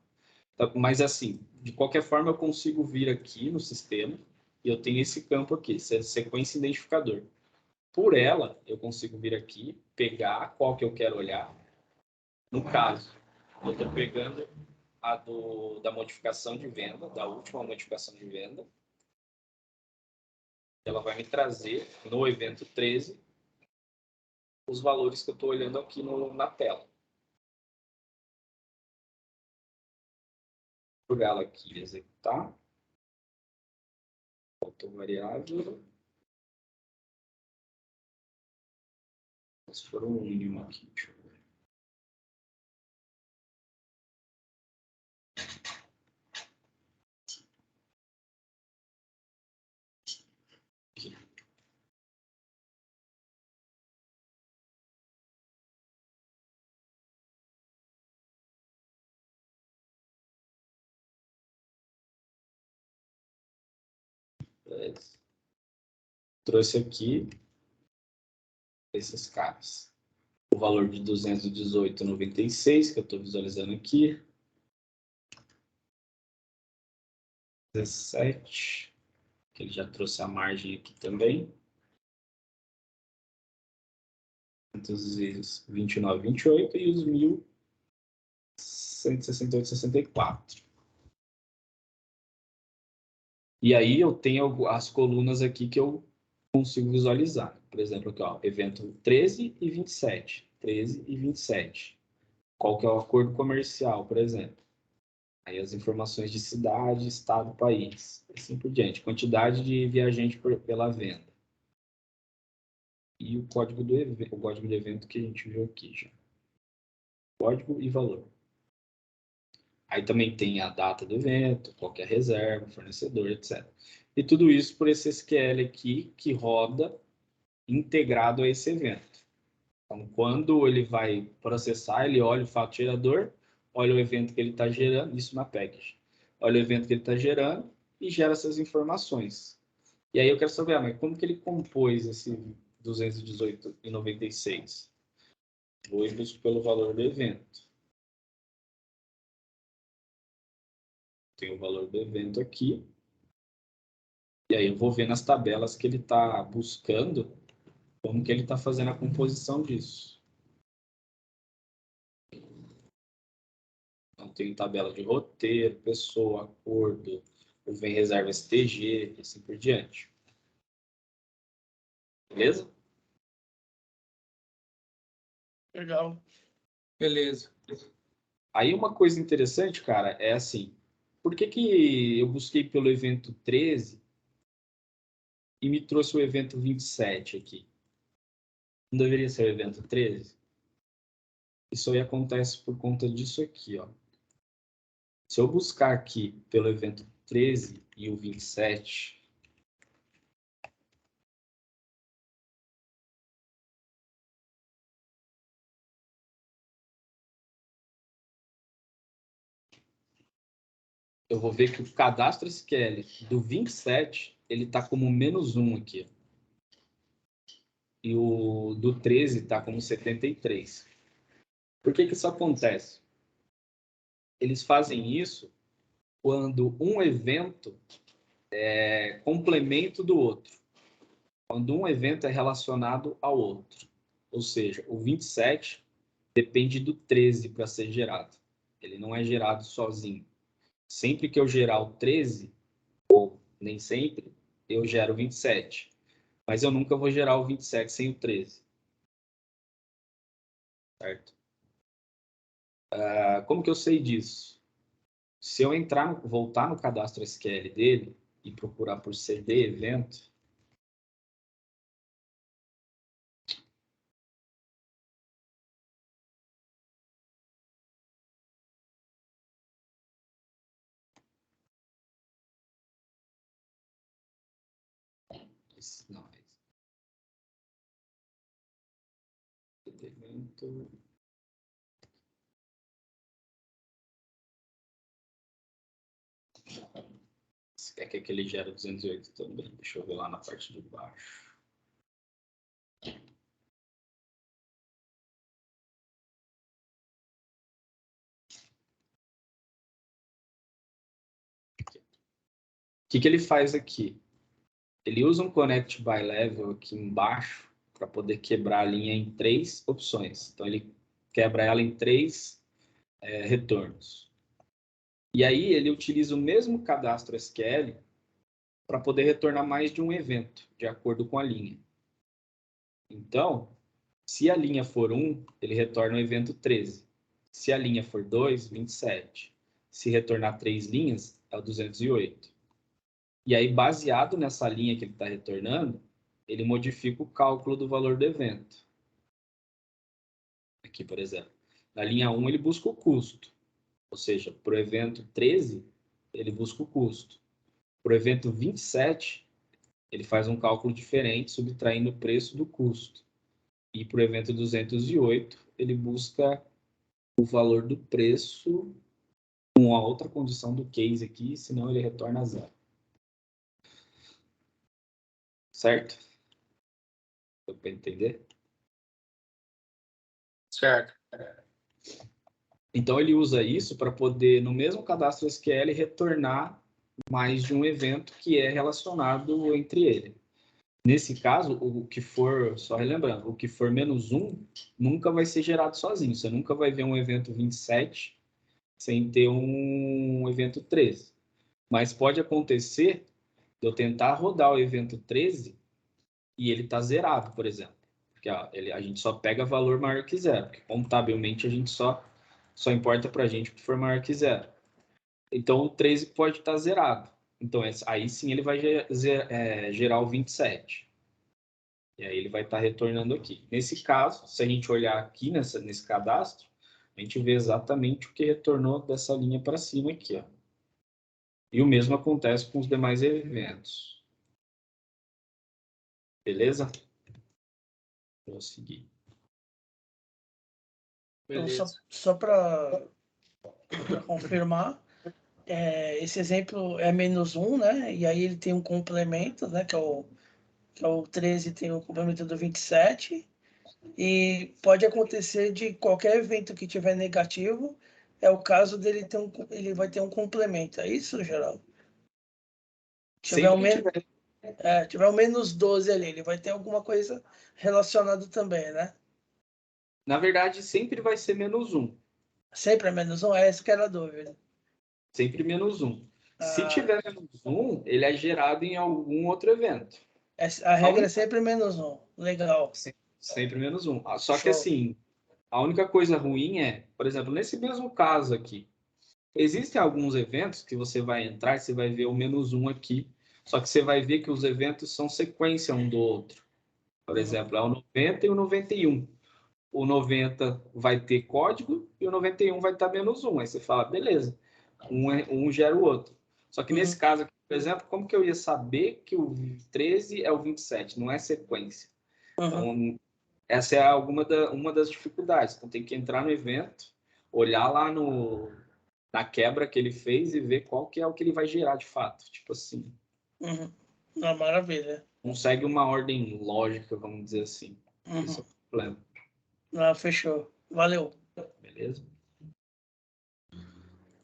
Mas assim, de qualquer forma, eu consigo vir aqui no sistema e eu tenho esse campo aqui, sequência identificador. Por ela, eu consigo vir aqui, pegar qual que eu quero olhar. No caso, eu estou pegando a da modificação de venda, da última modificação de venda. Ela vai me trazer, no evento 13, os valores que eu estou olhando aqui na tela. Por ela aqui, executar. Faltou variável. Se for um mínimo aqui, deixa eu ver. Aqui. Trouxe aqui esses caras. O valor de 218,96 que eu estou visualizando aqui. 17, que ele já trouxe a margem aqui também. 29,28 e os 1.168,64. E aí eu tenho as colunas aqui que eu consigo visualizar. Por exemplo, aqui, ó, evento 13 e 27. 13 e 27. Qual que é o acordo comercial, por exemplo? Aí as informações de cidade, estado, país. Assim por diante. Quantidade de viajante pela venda. E o código do evento que a gente viu aqui já. Código e valor. Aí também tem a data do evento, qualquer reserva, fornecedor, etc. E tudo isso por esse SQL aqui que roda integrado a esse evento. Então, quando ele vai processar, ele olha o fato gerador, olha o evento que ele está gerando, isso na package. Olha o evento que ele está gerando e gera essas informações. E aí eu quero saber, mas como que ele compôs esse 218,96? Vou e busco pelo valor do evento. Tem o valor do evento aqui. E aí eu vou ver nas tabelas que ele está buscando como que ele está fazendo a composição disso. Então, tem tabela de roteiro, pessoa, acordo, vem reserva STG, e assim por diante. Beleza? Legal. Beleza. Aí uma coisa interessante, cara, é assim, por que eu busquei pelo evento 13 e me trouxe o evento 27 aqui? Não deveria ser o evento 13? Isso aí acontece por conta disso aqui, ó. Se eu buscar aqui pelo evento 13 e o 27, eu vou ver que o cadastro SQL do 27, ele está como -1 aqui. E o do 13 está como 73. Por que isso acontece? eles fazem isso quando um evento é complemento do outro. Quando um evento é relacionado ao outro. Ou seja, o 27 depende do 13 para ser gerado. Ele não é gerado sozinho. Sempre que eu gerar o 13, ou nem sempre, eu gero o 27. Mas eu nunca vou gerar o 27 sem o 13. Certo? Como que eu sei disso? Se eu voltar no cadastro SQL dele e procurar por CD evento, não, evento. Se quer que ele gere 208 também. Deixa eu ver lá na parte de baixo. O que ele faz aqui? Ele usa um connect by level aqui embaixo para poder quebrar a linha em 3 opções. Então, ele quebra ela em 3 retornos. E aí, ele utiliza o mesmo cadastro SQL para poder retornar mais de um evento, de acordo com a linha. Então, se a linha for 1, ele retorna o evento 13. Se a linha for 2, 27. Se retornar 3 linhas, é o 208. E aí, baseado nessa linha que ele está retornando, ele modifica o cálculo do valor do evento. Aqui, por exemplo. Na linha 1, ele busca o custo. Ou seja, para o evento 13, ele busca o custo. Para o evento 27, ele faz um cálculo diferente, subtraindo o preço do custo. E para o evento 208, ele busca o valor do preço com a outra condição do case aqui, senão ele retorna zero. Certo? Deu para entender? Certo. Então, ele usa isso para poder, no mesmo cadastro SQL, retornar mais de um evento que é relacionado entre ele. Nesse caso, o que for, só relembrando, o que for menos 1 nunca vai ser gerado sozinho. Você nunca vai ver um evento 27 sem ter um evento 13. Mas pode acontecer de eu tentar rodar o evento 13 e ele tá zerado, por exemplo. Porque a gente só pega valor maior que zero. Porque contabilmente a gente só importa para a gente o que for maior que zero. Então o 13 pode estar zerado. Então aí sim ele vai gerar o 27. E aí ele vai estar retornando aqui. Nesse caso, se a gente olhar aqui nesse cadastro, a gente vê exatamente o que retornou dessa linha para cima aqui, ó. E o mesmo acontece com os demais eventos. Beleza? Vou seguir. Então, Beleza. só para confirmar, esse exemplo é menos 1, né? E aí ele tem um complemento, né? Que é o 13, tem o complemento do 27. E pode acontecer de qualquer evento que tiver negativo, é o caso dele ele vai ter um complemento. É isso, Geraldo? Tiver tiver um menos 12 ali, ele vai ter alguma coisa relacionada também, né? Na verdade, sempre vai ser menos 1. Sempre é menos 1? É essa que era a dúvida. Sempre menos 1. Se Ah, tiver menos 1, ele é gerado em algum outro evento. a regra é sempre menos 1. Legal. Sempre menos 1. Só que Show. assim, a única coisa ruim é, por exemplo, nesse mesmo caso aqui, existem alguns eventos que você vai entrar e você vai ver o menos 1 aqui, só que você vai ver que os eventos são sequência um do outro. Por exemplo, é o 90 e o 91. O 90 vai ter código e o 91 vai estar menos 1. Aí você fala, beleza, um gera o outro. Só que nesse caso aqui, por exemplo, como que eu ia saber que o 13 é o 27? Não é sequência. Então, essa é uma das dificuldades. Então, tem que entrar no evento, olhar lá na quebra que ele fez e ver qual que é o que ele vai gerar de fato. Tipo assim. Maravilha. Não segue uma ordem lógica, vamos dizer assim. Esse é o problema. Fechou. Valeu. Beleza?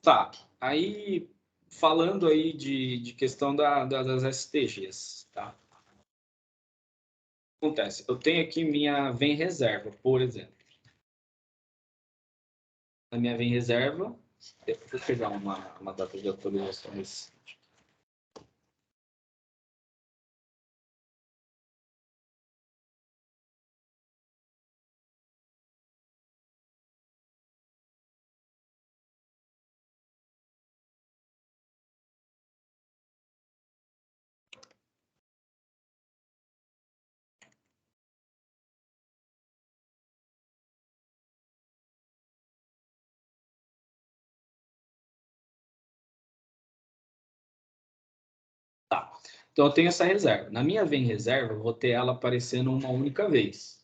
Tá, aí falando aí de questão das STGs, tá? Acontece, eu tenho aqui minha vem reserva, por exemplo. A minha vem reserva, deixa eu pegar uma data de atualização recente. Tá. Então, eu tenho essa reserva. Na minha vem reserva, eu vou ter ela aparecendo uma única vez.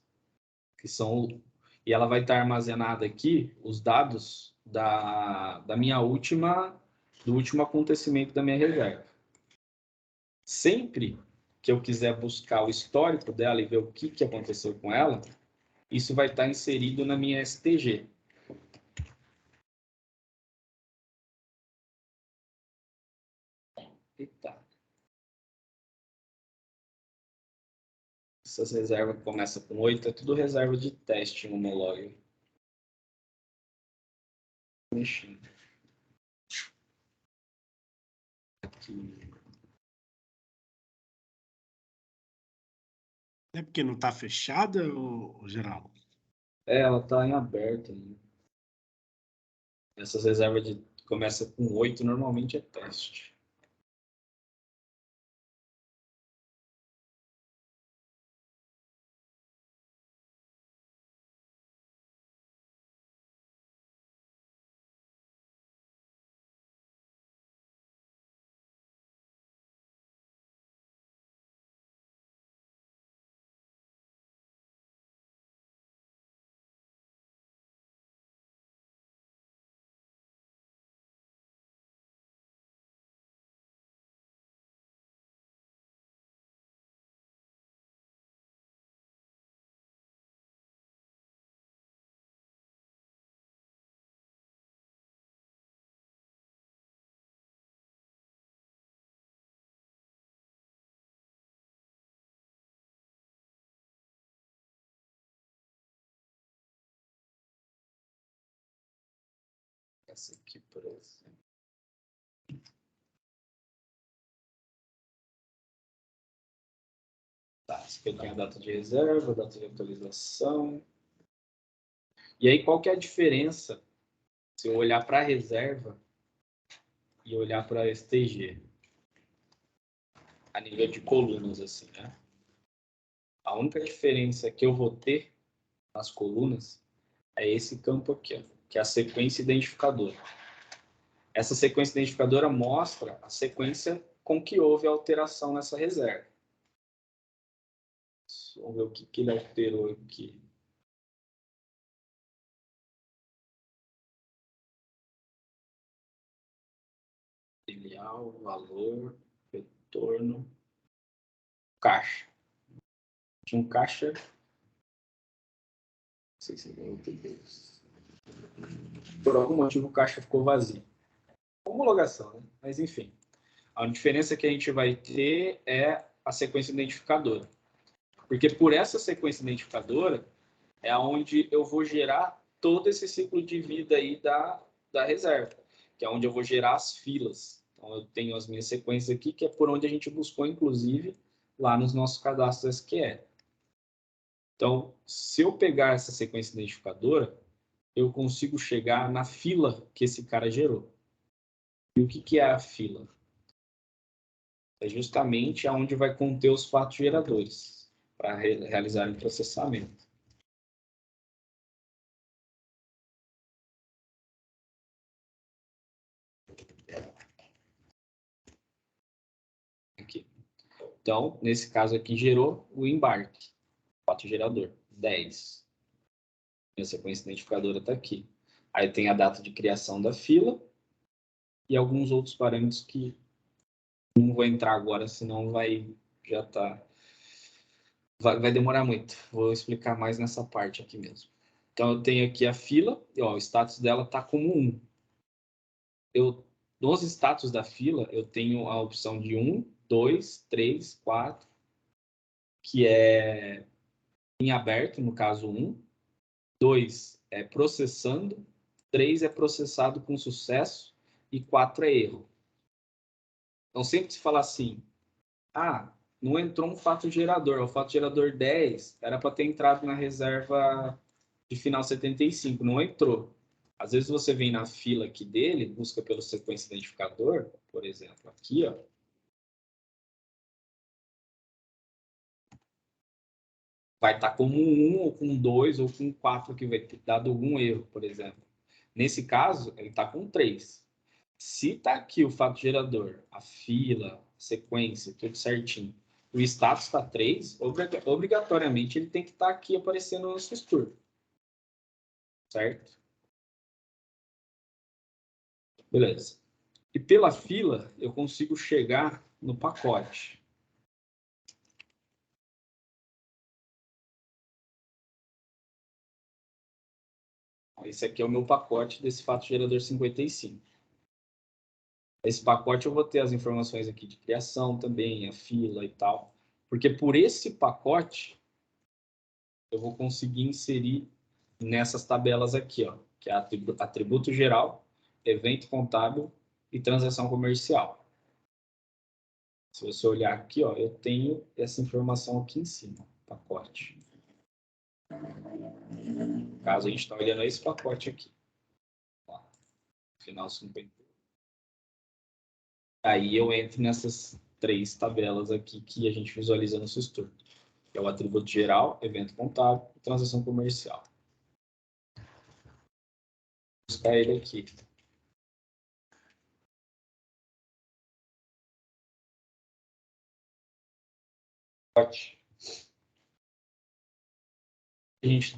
E ela vai estar armazenada aqui, os dados da minha do último acontecimento da minha reserva. Sempre que eu quiser buscar o histórico dela e ver o que aconteceu com ela, isso vai estar inserido na minha STG. Eita. Essas reservas que começam com 8 é tudo reserva de teste no Homolog. Mexendo. Aqui. É porque não está fechada, ô Geraldo? Ela está em aberto ainda. Essas reservas de começa com 8 normalmente é teste. Essa aqui, por exemplo. Tá, essa aqui eu tenho a data de reserva, a data de atualização. E aí, qual que é a diferença se eu olhar para a reserva e olhar para a STG? A nível de colunas, assim, né? A única diferença que eu vou ter nas colunas é esse campo aqui, ó, que é a sequência identificadora. Essa sequência identificadora mostra a sequência com que houve a alteração nessa reserva. Vamos ver o que ele alterou aqui. Filial, valor, retorno, caixa. Tinha um caixa. Não sei se por algum motivo o caixa ficou vazio. Homologação, né? Mas enfim. A diferença que a gente vai ter é a sequência identificadora. Porque por essa sequência identificadora é onde eu vou gerar todo esse ciclo de vida aí da reserva, que é onde eu vou gerar as filas. Então, eu tenho as minhas sequências aqui, que é por onde a gente buscou, inclusive, lá nos nossos cadastros SQL. Então, se eu pegar essa sequência identificadora, eu consigo chegar na fila que esse cara gerou. E o que é a fila? É justamente aonde vai conter os fatos geradores para realizar o processamento. Aqui. Então, nesse caso aqui, gerou o embarque, fato gerador, 10. Minha sequência identificadora está aqui. Aí tem a data de criação da fila e alguns outros parâmetros que não vou entrar agora, senão já tá, vai demorar muito. Vou explicar mais nessa parte aqui mesmo. Então, eu tenho aqui a fila, e ó, o status dela está como 1. nos status da fila, eu tenho a opção de 1, 2, 3, 4, que é em aberto, no caso 1. 2 é processando. 3 é processado com sucesso. E 4 é erro. Então, sempre se fala assim, não entrou um fato gerador. O fato gerador 10 era para ter entrado na reserva de final 75. Não entrou. Às vezes você vem na fila aqui dele, busca pelo sequência identificador, por exemplo, aqui, ó. Vai estar como 1, ou com 2, ou com 4, que vai ter dado algum erro, por exemplo. Nesse caso, ele está com 3. Se está aqui o fato gerador, a fila, a sequência, tudo certinho, o status está 3, obrigatoriamente ele tem que estar aqui aparecendo no Systur. Certo? Beleza. E pela fila, eu consigo chegar no pacote. Esse aqui é o meu pacote desse fato gerador 55. Esse pacote eu vou ter as informações aqui de criação também, a fila e tal. Porque por esse pacote, eu vou conseguir inserir nessas tabelas aqui, ó, que é atributo geral, evento contábil e transação comercial. Se você olhar aqui, ó, eu tenho essa informação aqui em cima, pacote. No caso, a gente está olhando esse pacote aqui. Ó, final 50. Aí eu entro nessas 3 tabelas aqui que a gente visualiza no Systur. Que é o atributo geral, evento contábil e transação comercial. Vou buscar ele aqui.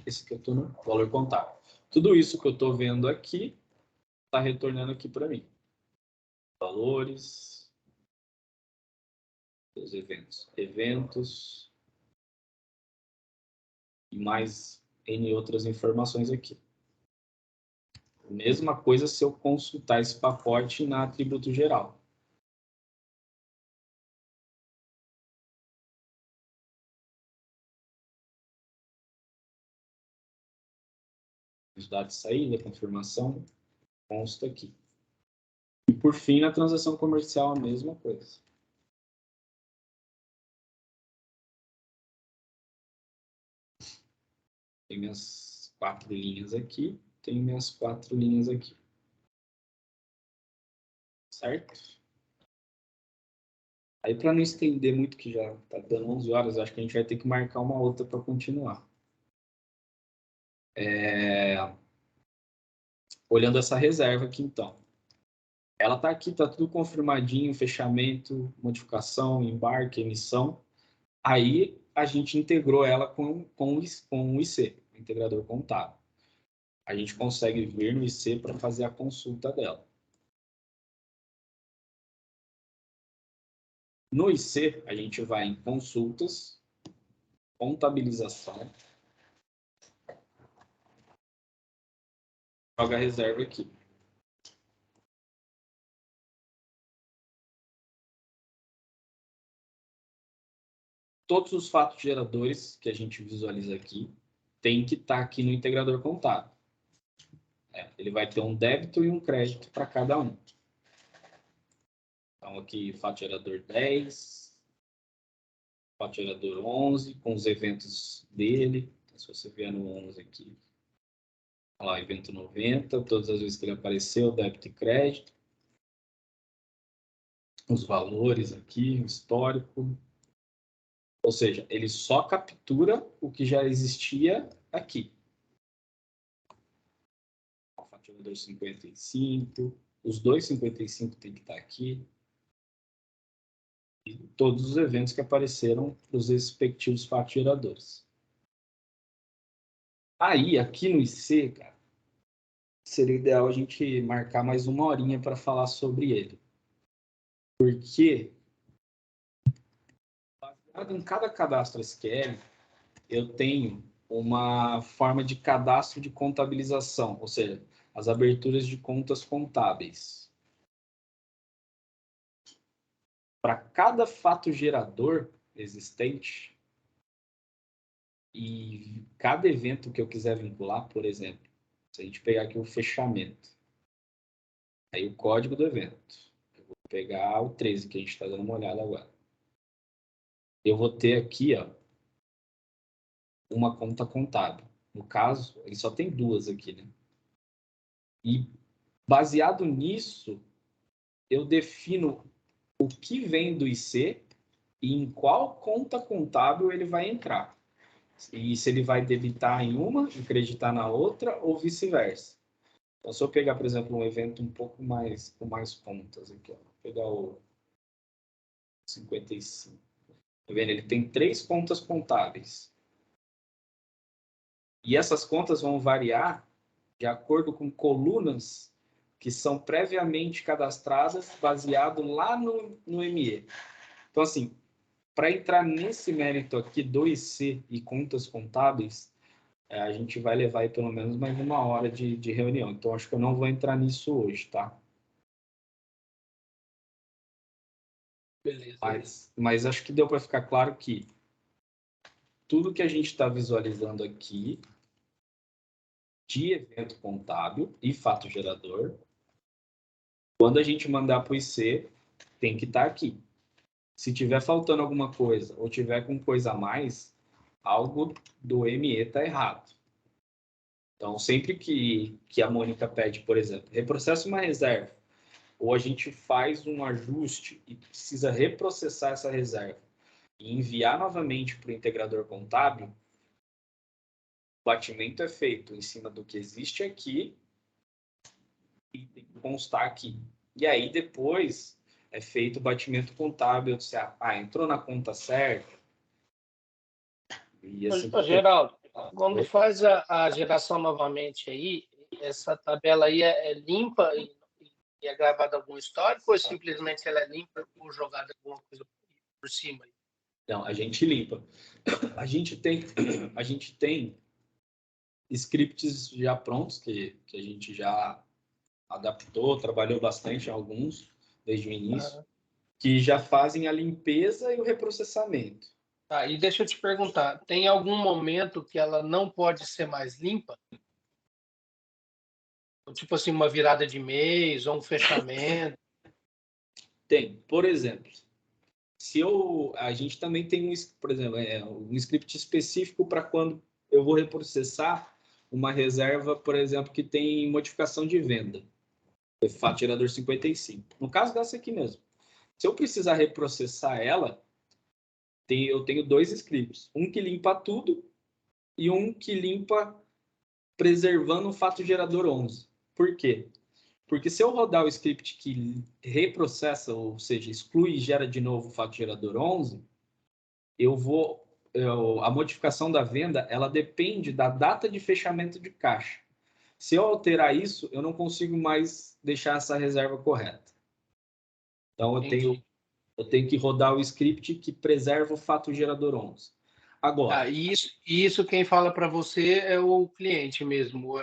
Esse aqui eu estou no valor contábil. Tudo isso que eu estou vendo aqui está retornando aqui para mim. Valores, os eventos e mais N outras informações aqui. Mesma coisa se eu consultar esse pacote na atributo geral. Os dados de saída, confirmação, consta aqui. E por fim, na transação comercial, a mesma coisa. Tem minhas 4 linhas aqui, tem minhas 4 linhas aqui. Certo? Aí, para não estender muito, que já está dando 11 horas, acho que a gente vai ter que marcar uma outra para continuar. Olhando essa reserva aqui, então. Ela está aqui, está tudo confirmadinho, fechamento, modificação, embarque, emissão. Aí, a gente integrou ela com o IC, o integrador contábil. A gente consegue vir no IC para fazer a consulta dela. No IC, a gente vai em consultas, contabilização, joga a reserva aqui. Todos os fatos geradores que a gente visualiza aqui tem que estar aqui no integrador contábil. Ele vai ter um débito e um crédito para cada um. Então, aqui, fato gerador 10, fato gerador 11, com os eventos dele. Então, se você vier no 11 aqui, olha lá, evento 90, todas as vezes que ele apareceu, débito e crédito. Os valores aqui, o histórico. Ou seja, ele só captura o que já existia aqui. O fato gerador 55, os dois 55 tem que estar aqui. E todos os eventos que apareceram para os respectivos fatos geradores. Aí, aqui no IC, cara, seria ideal a gente marcar mais uma horinha para falar sobre ele. Porque, baseado em cada cadastro SQL, eu tenho uma forma de cadastro de contabilização, ou seja, as aberturas de contas contábeis. para cada fato gerador existente e cada evento que eu quiser vincular, por exemplo, se a gente pegar aqui o fechamento, aí o código do evento, eu vou pegar o 13 que a gente está dando uma olhada agora. Eu vou ter aqui, ó, uma conta contábil. No caso, ele só tem duas aqui, né? E baseado nisso, eu defino o que vem do IC e em qual conta contábil ele vai entrar. E se ele vai debitar em uma e creditar na outra, ou vice-versa. Então, se eu pegar, por exemplo, um evento um pouco mais, com mais contas aqui, ó. Vou pegar o 55. Tá vendo? Ele tem 3 contas contábeis. E essas contas vão variar de acordo com colunas que são previamente cadastradas, baseado lá no ME. Então, assim, para entrar nesse mérito aqui do IC e contas contábeis, a gente vai levar aí pelo menos mais 1 hora de reunião. Então, acho que eu não vou entrar nisso hoje, tá? Beleza. Mas acho que deu para ficar claro que tudo que a gente está visualizando aqui de evento contábil e fato gerador, quando a gente mandar para o IC, tem que estar aqui. Se tiver faltando alguma coisa ou tiver com coisa a mais, algo do ME está errado. Então, sempre que a Mônica pede, por exemplo, reprocessa uma reserva, ou a gente faz um ajuste e precisa reprocessar essa reserva e enviar novamente para o integrador contábil, o batimento é feito em cima do que existe aqui e tem que constar aqui. E aí, depois, é feito o batimento contábil, se entrou na conta certa. E assim, Geraldo, quando faz a geração novamente aí, essa tabela aí é limpa e é gravada algum histórico ou simplesmente ela é limpa ou jogada alguma coisa por cima? Não, a gente limpa. A gente tem scripts já prontos que a gente já adaptou, trabalhou bastante em alguns desde o início, que já fazem a limpeza e o reprocessamento. Tá, e deixa eu te perguntar, tem algum momento que ela não pode ser mais limpa? Tipo assim, uma virada de mês ou um fechamento? Tem, por exemplo, a gente também tem por exemplo, um script específico para quando eu vou reprocessar uma reserva, por exemplo, que tem modificação de venda, fato gerador 55. No caso dessa aqui mesmo, se eu precisar reprocessar ela, eu tenho 2 scripts, um que limpa tudo e um que limpa preservando o fato gerador 11. Por quê? Porque se eu rodar o script que reprocessa, ou seja, exclui e gera de novo o fato gerador 11, a modificação da venda, ela depende da data de fechamento de caixa. Se eu alterar isso, eu não consigo mais deixar essa reserva correta. Então, eu tenho que rodar o script que preserva o fato gerador 11. Agora. Isso quem fala para você é o cliente mesmo.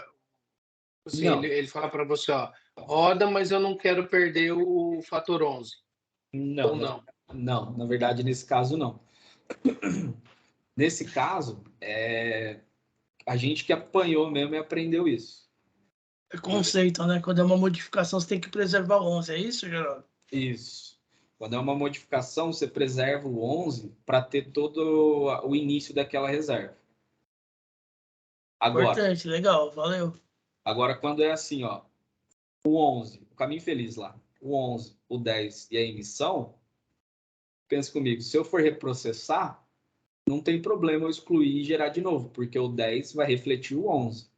Assim, ele fala para você, ó, roda, mas eu não quero perder o fator 11. Não, ou não? Não, na verdade, nesse caso, não. Nesse caso, a gente que apanhou mesmo e aprendeu isso. É conceito, né? Quando é uma modificação, você tem que preservar o 11, é isso, Geraldo? Isso. Quando é uma modificação, você preserva o 11 para ter todo o início daquela reserva. Agora, importante, legal, valeu. Agora, quando é assim, ó, o 11, o caminho feliz lá, o 11, o 10 e a emissão, pensa comigo, se eu for reprocessar, não tem problema eu excluir e gerar de novo, porque o 10 vai refletir o 11.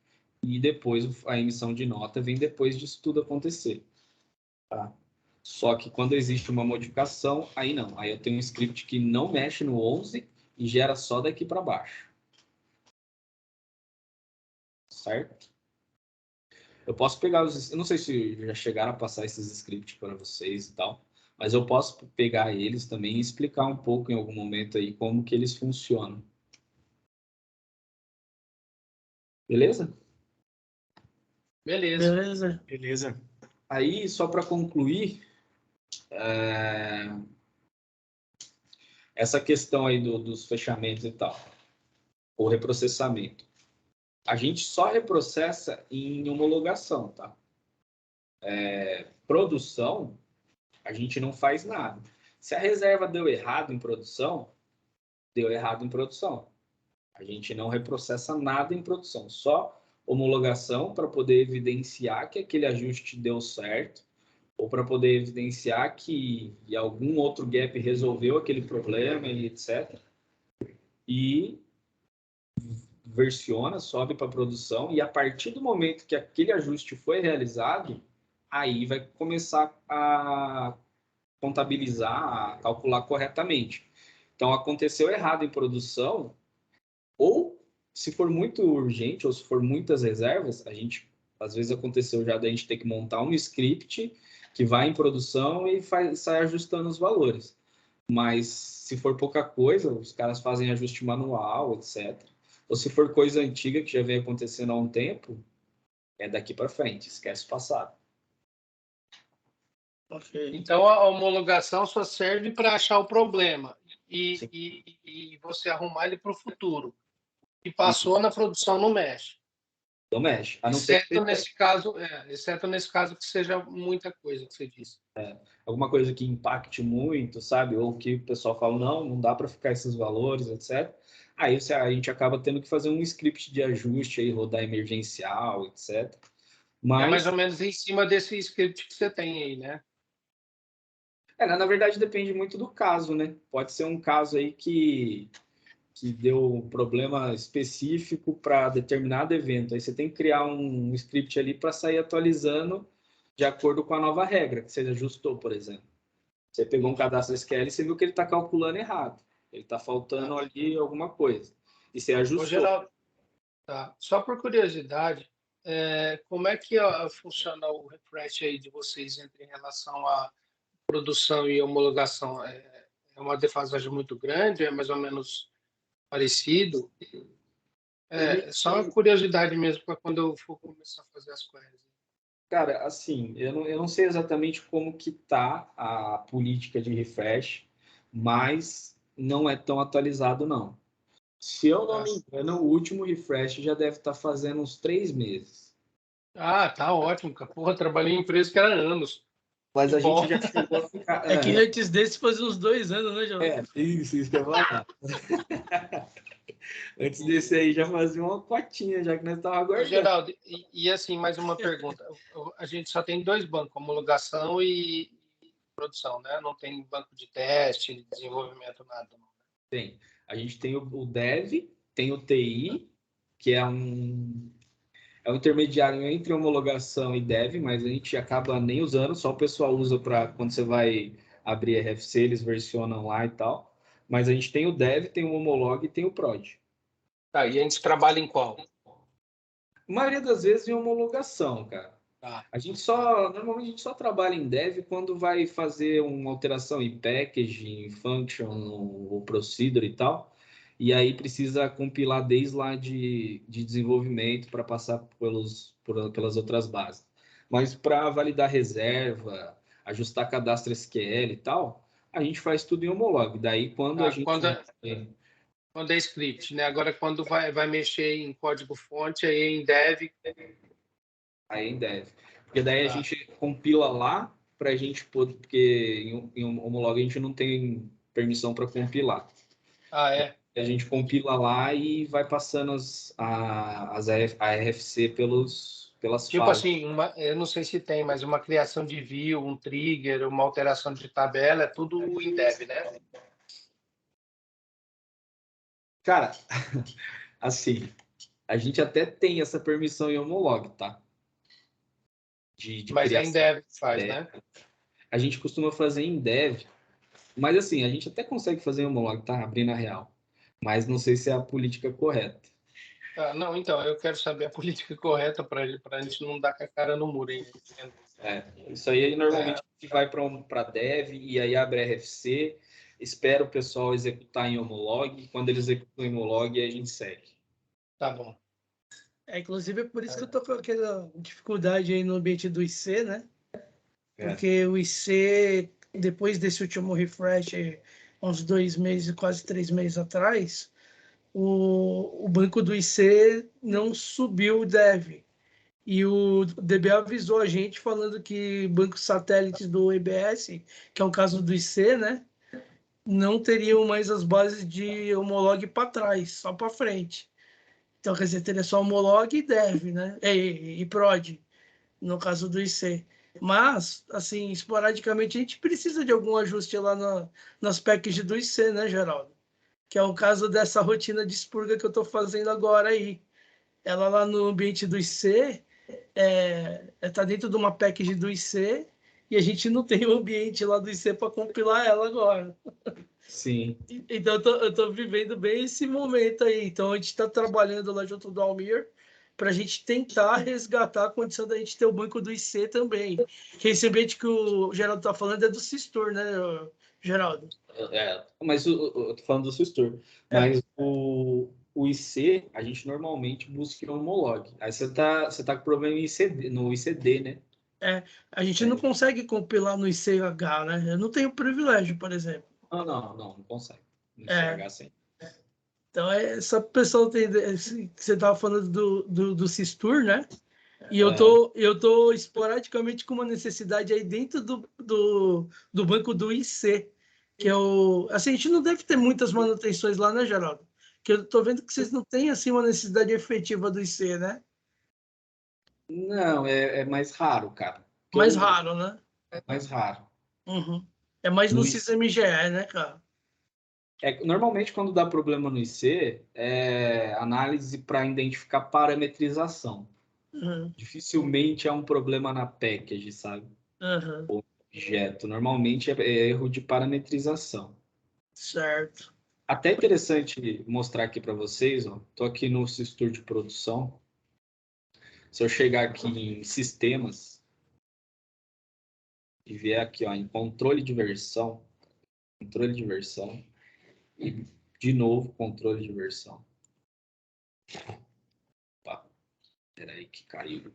E depois a emissão de nota vem depois disso tudo acontecer. Tá? Só que quando existe uma modificação, aí não. Aí eu tenho um script que não mexe no 11 e gera só daqui para baixo. Certo? Eu posso pegar eu não sei se já chegaram a passar esses scripts para vocês e tal, mas eu posso pegar eles também e explicar um pouco em algum momento aí como que eles funcionam. Beleza? Beleza. Beleza. Aí, só para concluir, essa questão aí dos fechamentos e tal, o reprocessamento. A gente só reprocessa em homologação, tá? Produção, a gente não faz nada. Se a reserva deu errado em produção, deu errado em produção. A gente não reprocessa nada em produção, só homologação para poder evidenciar que aquele ajuste deu certo, ou para poder evidenciar que algum outro gap resolveu aquele problema e etc. E versiona, sobe para produção, e a partir do momento que aquele ajuste foi realizado, aí vai começar a contabilizar, a calcular corretamente. Então, aconteceu errado em produção, ou se for muito urgente, ou se for muitas reservas, a gente, às vezes aconteceu já da gente ter que montar um script que vai em produção e sai ajustando os valores. Mas se for pouca coisa, os caras fazem ajuste manual, etc. Ou se for coisa antiga que já vem acontecendo há um tempo, é daqui para frente, esquece o passado. Ok. Então, a homologação só serve para achar o problema e você arrumar ele para o futuro. E passou na produção, não mexe. Não mexe. A não ser que exceto nesse caso que seja muita coisa que você disse. alguma coisa que impacte muito, sabe? Ou que o pessoal fala, não dá para ficar esses valores, etc. Aí a gente acaba tendo que fazer um script de ajuste, aí, rodar emergencial, etc. Mas, É mais ou menos em cima desse script que você tem aí, né? na verdade, depende muito do caso, né? Pode ser um caso aí que deu problema específico para determinado evento. Aí você tem que criar um script ali para sair atualizando de acordo com a nova regra que você ajustou, por exemplo. Você pegou um cadastro SQL e você viu que ele está calculando errado. Ele está faltando ali alguma coisa. E você ajustou. Ô, Geraldo, tá. Só por curiosidade, como é que funciona o refresh aí de vocês em relação à produção e homologação? É uma defasagem muito grande? É mais ou menos parecido? Só uma curiosidade mesmo para quando eu for começar a fazer as coisas. Cara, assim, eu não sei exatamente como que tá a política de refresh, mas não é tão atualizado, não. Se eu não me engano, o último refresh já deve estar fazendo uns 3 meses. Ah, tá ótimo, cara. Porra, trabalhei em empresa que era anos. Mas a Bom. gente já chegou a ficar... É que antes desse fazia uns 2 anos, né, João? Isso que eu vou falar. Antes desse aí já fazia uma cotinha, já que nós estávamos aguardando. Geraldo, e assim, mais uma pergunta. A gente só tem 2 bancos, homologação e produção, né? Não tem banco de teste, desenvolvimento, nada. Tem. A gente tem o Dev, tem o TI, que é um intermediário entre homologação e Dev, mas a gente acaba nem usando, só o pessoal usa para quando você vai abrir RFC, eles versionam lá e tal. Mas a gente tem o Dev, tem o Homolog e tem o Prod. Tá, e a gente trabalha em qual? A maioria das vezes em homologação, cara. Tá. Normalmente a gente só trabalha em Dev quando vai fazer uma alteração em package, em function, ou procedure e tal. E aí precisa compilar desde lá de desenvolvimento para passar pelas outras bases. Mas para validar reserva, ajustar cadastro SQL e tal, a gente faz tudo em Homolog. Daí quando a gente... Quando é script, né? Agora, quando vai mexer em código-fonte, aí é em dev. Aí em Dev. Porque daí a gente compila lá para a gente poder... Porque em Homolog a gente não tem permissão para compilar. Ah, é? A gente compila lá e vai passando a RFC pelas Tipo fases. assim, eu não sei se tem, mas uma criação de view, um trigger, uma alteração de tabela, é tudo em dev, né? Cara, assim, a gente até tem essa permissão em Homolog, tá? De Mas é em dev que faz, dev. né? A gente costuma fazer em dev, mas assim, a gente até consegue fazer em Homolog, tá? Abrindo a real. Mas não sei se é a política correta. Não, então, eu quero saber a política correta para a gente não dar com a cara no muro, hein? Isso aí normalmente a gente vai para dev e aí abre RFC, espera o pessoal executar em Homolog, quando eles executam em Homolog, aí a gente segue. Tá bom. Inclusive é por isso que eu tô com aquela dificuldade aí no ambiente do IC, né? Porque o IC, depois desse último refresh uns 2 meses, quase 3 meses atrás, o banco do IC não subiu o dev. E o DB avisou a gente falando que bancos satélites do EBS, que é o caso do IC, né, não teriam mais as bases de homolog para trás, só para frente. Então, quer dizer, teria só homolog e dev, né, e prod, no caso do IC. Mas, assim, esporadicamente, a gente precisa de algum ajuste lá nas packages do IC, né, Geraldo? Que é o caso dessa rotina de expurga que eu estou fazendo agora aí. Ela lá no ambiente do IC tá dentro de uma package do IC e a gente não tem o ambiente lá do IC para compilar ela agora. Sim. Então eu tô vivendo bem esse momento aí. Então a gente está trabalhando lá junto do Almir para a gente tentar resgatar a condição da gente ter o banco do IC também. Que esse ambiente que o Geraldo está falando é do Sistur, né, Geraldo? Mas eu tô falando do Sistur. Mas o IC, a gente normalmente busca em homolog. Aí você tá com problema no ICD, né? A gente não consegue compilar no ICH, né? Eu não tenho privilégio, por exemplo. Não consegue. No ICH sim. Então, essa pessoa tem. Que você estava falando do Sistur, né? E eu tô esporadicamente com uma necessidade aí dentro do banco do IC, que é o. Assim, a gente não deve ter muitas manutenções lá, né, Geraldo? Que eu tô vendo que vocês não têm assim uma necessidade efetiva do IC, né? Não, é mais raro, cara. Mais raro, né? É mais raro. Uhum. É mais no SysMGE, né, cara? Normalmente, quando dá problema no IC, é análise para identificar parametrização. Uhum. Dificilmente é um problema na package, sabe? Uhum. Objeto. Normalmente é erro de parametrização. Certo. Até interessante mostrar aqui para vocês, ó. Tô aqui no Sistur de produção. Se eu chegar aqui em sistemas e vier aqui, ó, em controle de versão, e de novo controle de versão. Opa, peraí que caiu.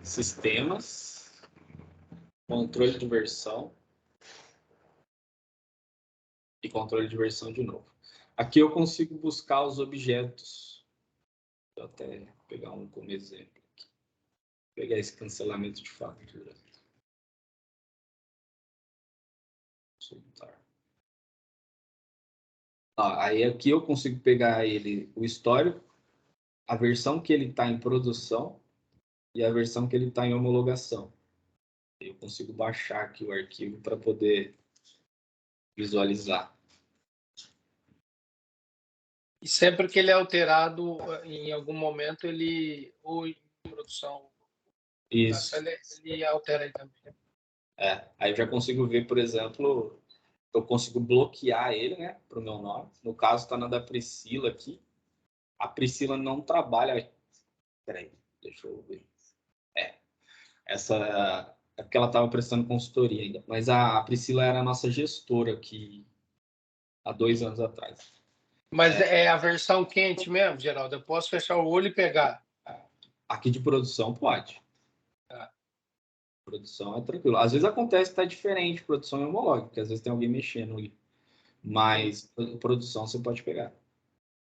Sistemas, controle de versão e controle de versão de novo. Aqui eu consigo buscar os objetos. Vou até pegar um como exemplo aqui. Vou pegar esse cancelamento de fatura. Soltar. Aí aqui eu consigo pegar o histórico, a versão que ele está em produção e a versão que ele está em homologação. Eu consigo baixar aqui o arquivo para poder visualizar. E sempre que ele é alterado, em algum momento, ou em produção, Isso. ele altera aí também. Aí eu já consigo ver, por exemplo, eu consigo bloquear ele, né, para o meu nome. No caso, está na da Priscila aqui. A Priscila não trabalha. Peraí, deixa eu ver. Essa é porque ela estava prestando consultoria ainda. Mas a Priscila era a nossa gestora aqui há 2 anos atrás. Mas é a versão quente mesmo, Geraldo? Eu posso fechar o olho e pegar? Aqui de produção pode. Produção é tranquilo. Às vezes acontece que está diferente, produção e homolog, porque às vezes tem alguém mexendo ali. Mas produção você pode pegar.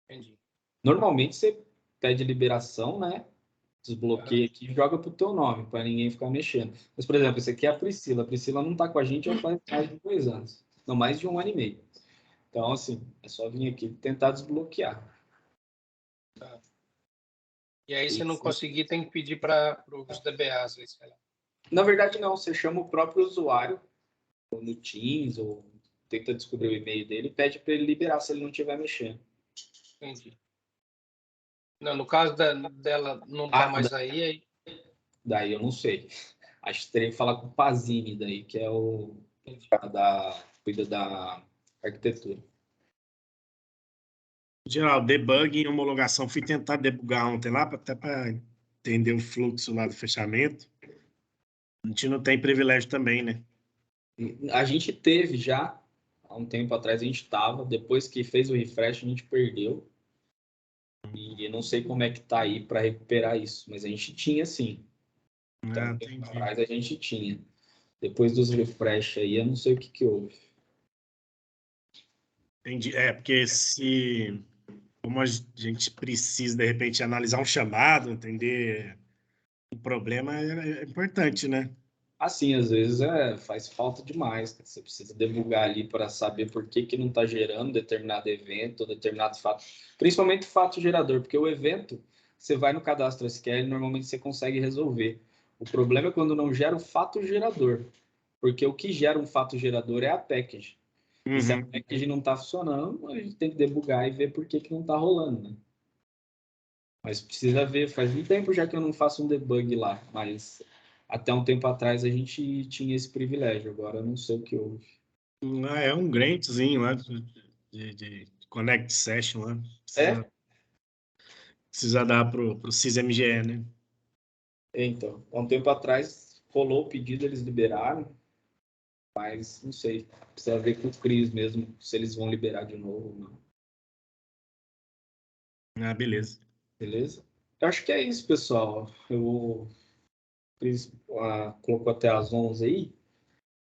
Entendi. Normalmente você pede liberação, né? Desbloqueia aqui e joga pro teu nome, para ninguém ficar mexendo. Mas, por exemplo, esse aqui é a Priscila. A Priscila não está com a gente já faz mais de 2 anos. Não, mais de 1 ano e meio. Então, assim, é só vir aqui e tentar desbloquear. E aí, se não conseguir, tem que pedir para os DBAs. Na verdade, não. Você chama o próprio usuário no Teams ou tenta descobrir o e-mail dele e pede para ele liberar se ele não estiver mexendo. Entendi. Não, no caso dela não tá mais aí. Daí eu não sei. Acho que teria que falar com o Pazini daí, que é o cara cuida da arquitetura. Geral, debug e homologação. Fui tentar debugar ontem lá, até para entender o fluxo lá do fechamento. A gente não tem privilégio também, né? A gente teve já, há um tempo atrás a gente estava, depois que fez o refresh a gente perdeu. E não sei como é que tá aí para recuperar isso, mas a gente tinha sim. Então, um tempo Entendi. atrás a gente tinha. Depois dos refresh aí, eu não sei o que houve. Entendi. Porque como a gente precisa, de repente, analisar um chamado, entender o problema, é importante, né? Assim, às vezes faz falta demais, cara. Você precisa debugar ali para saber por que que não está gerando determinado evento, determinado fato, principalmente fato gerador, porque o evento, você vai no cadastro SQL, normalmente você consegue resolver. O problema é quando não gera o fato gerador, porque o que gera um fato gerador é a package. E se a Uhum. package não está funcionando, a gente tem que debugar e ver por que que não está rolando, né? Mas precisa ver, faz um tempo já que eu não faço um debug lá, mas até um tempo atrás a gente tinha esse privilégio, agora eu não sei o que houve. É um grantzinho lá de Connect Session lá. É? Precisa dar pro SysMGE, né? Então, há um tempo atrás rolou o pedido, eles liberaram, mas não sei, precisa ver com o Cris mesmo, se eles vão liberar de novo ou não, Beleza. beleza? Eu acho que é isso, pessoal. O Cris colocou até às 11 aí,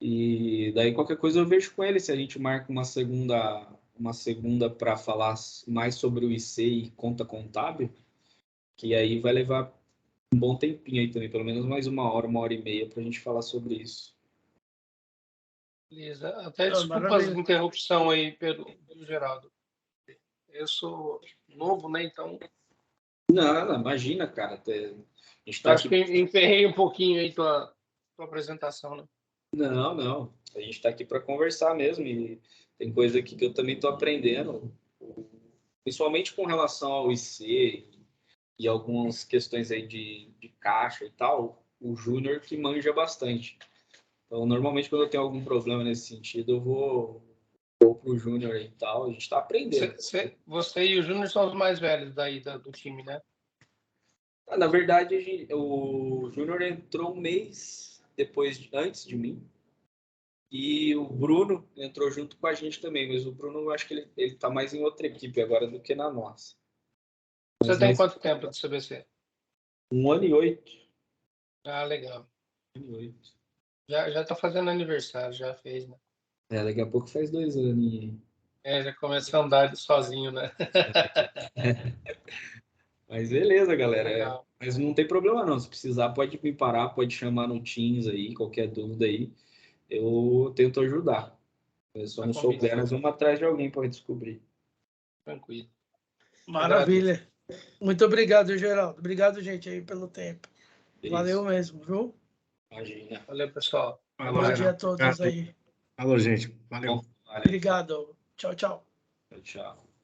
e daí qualquer coisa eu vejo com ele se a gente marca uma segunda para falar mais sobre o IC e conta contábil, que aí vai levar um bom tempinho aí também, pelo menos mais uma hora e meia para a gente falar sobre isso. Beleza. Até Ah, desculpa as maravilha. interrupção aí, Pedro, Geraldo. Eu sou novo, né? Então, Não, imagina, cara. A gente eu tá acho aqui. que emperrei um pouquinho aí tua apresentação, né? Não. A gente tá aqui para conversar mesmo. E tem coisa aqui que eu também tô aprendendo, principalmente com relação ao IC e algumas questões aí de caixa e tal. O Júnior que manja bastante. Então, normalmente, quando eu tenho algum problema nesse sentido, eu vou pro Júnior e tal. A gente tá aprendendo. Você e o Júnior são os mais velhos daí do time, né? Na verdade, o Júnior entrou um mês antes de mim. E o Bruno entrou junto com a gente também, mas o Bruno, eu acho que ele tá mais em outra equipe agora do que na nossa. Você Mas tem nós, quanto tempo de CBC? 1 ano e 8. Ah, legal. 1 ano e 8. Já tá fazendo aniversário, já fez, né? Daqui a pouco faz 2 anos. Já começa a andar sozinho, né? Mas beleza, galera. Legal. Mas não tem problema não. Se precisar, pode me parar, pode chamar no Teams aí, qualquer dúvida aí. Eu tento ajudar. Se eu Tá não souber, nós combinado. vamos atrás de alguém para descobrir. Tranquilo. Maravilha. Muito obrigado, Geraldo. Obrigado, gente, aí pelo tempo. É Valeu isso. mesmo, viu? Imagina. Valeu, pessoal. Falou, Bom dia a Geraldo. todos aí. Falou, gente. Valeu. Bom, valeu. Obrigado. Tchau, tchau. Tchau.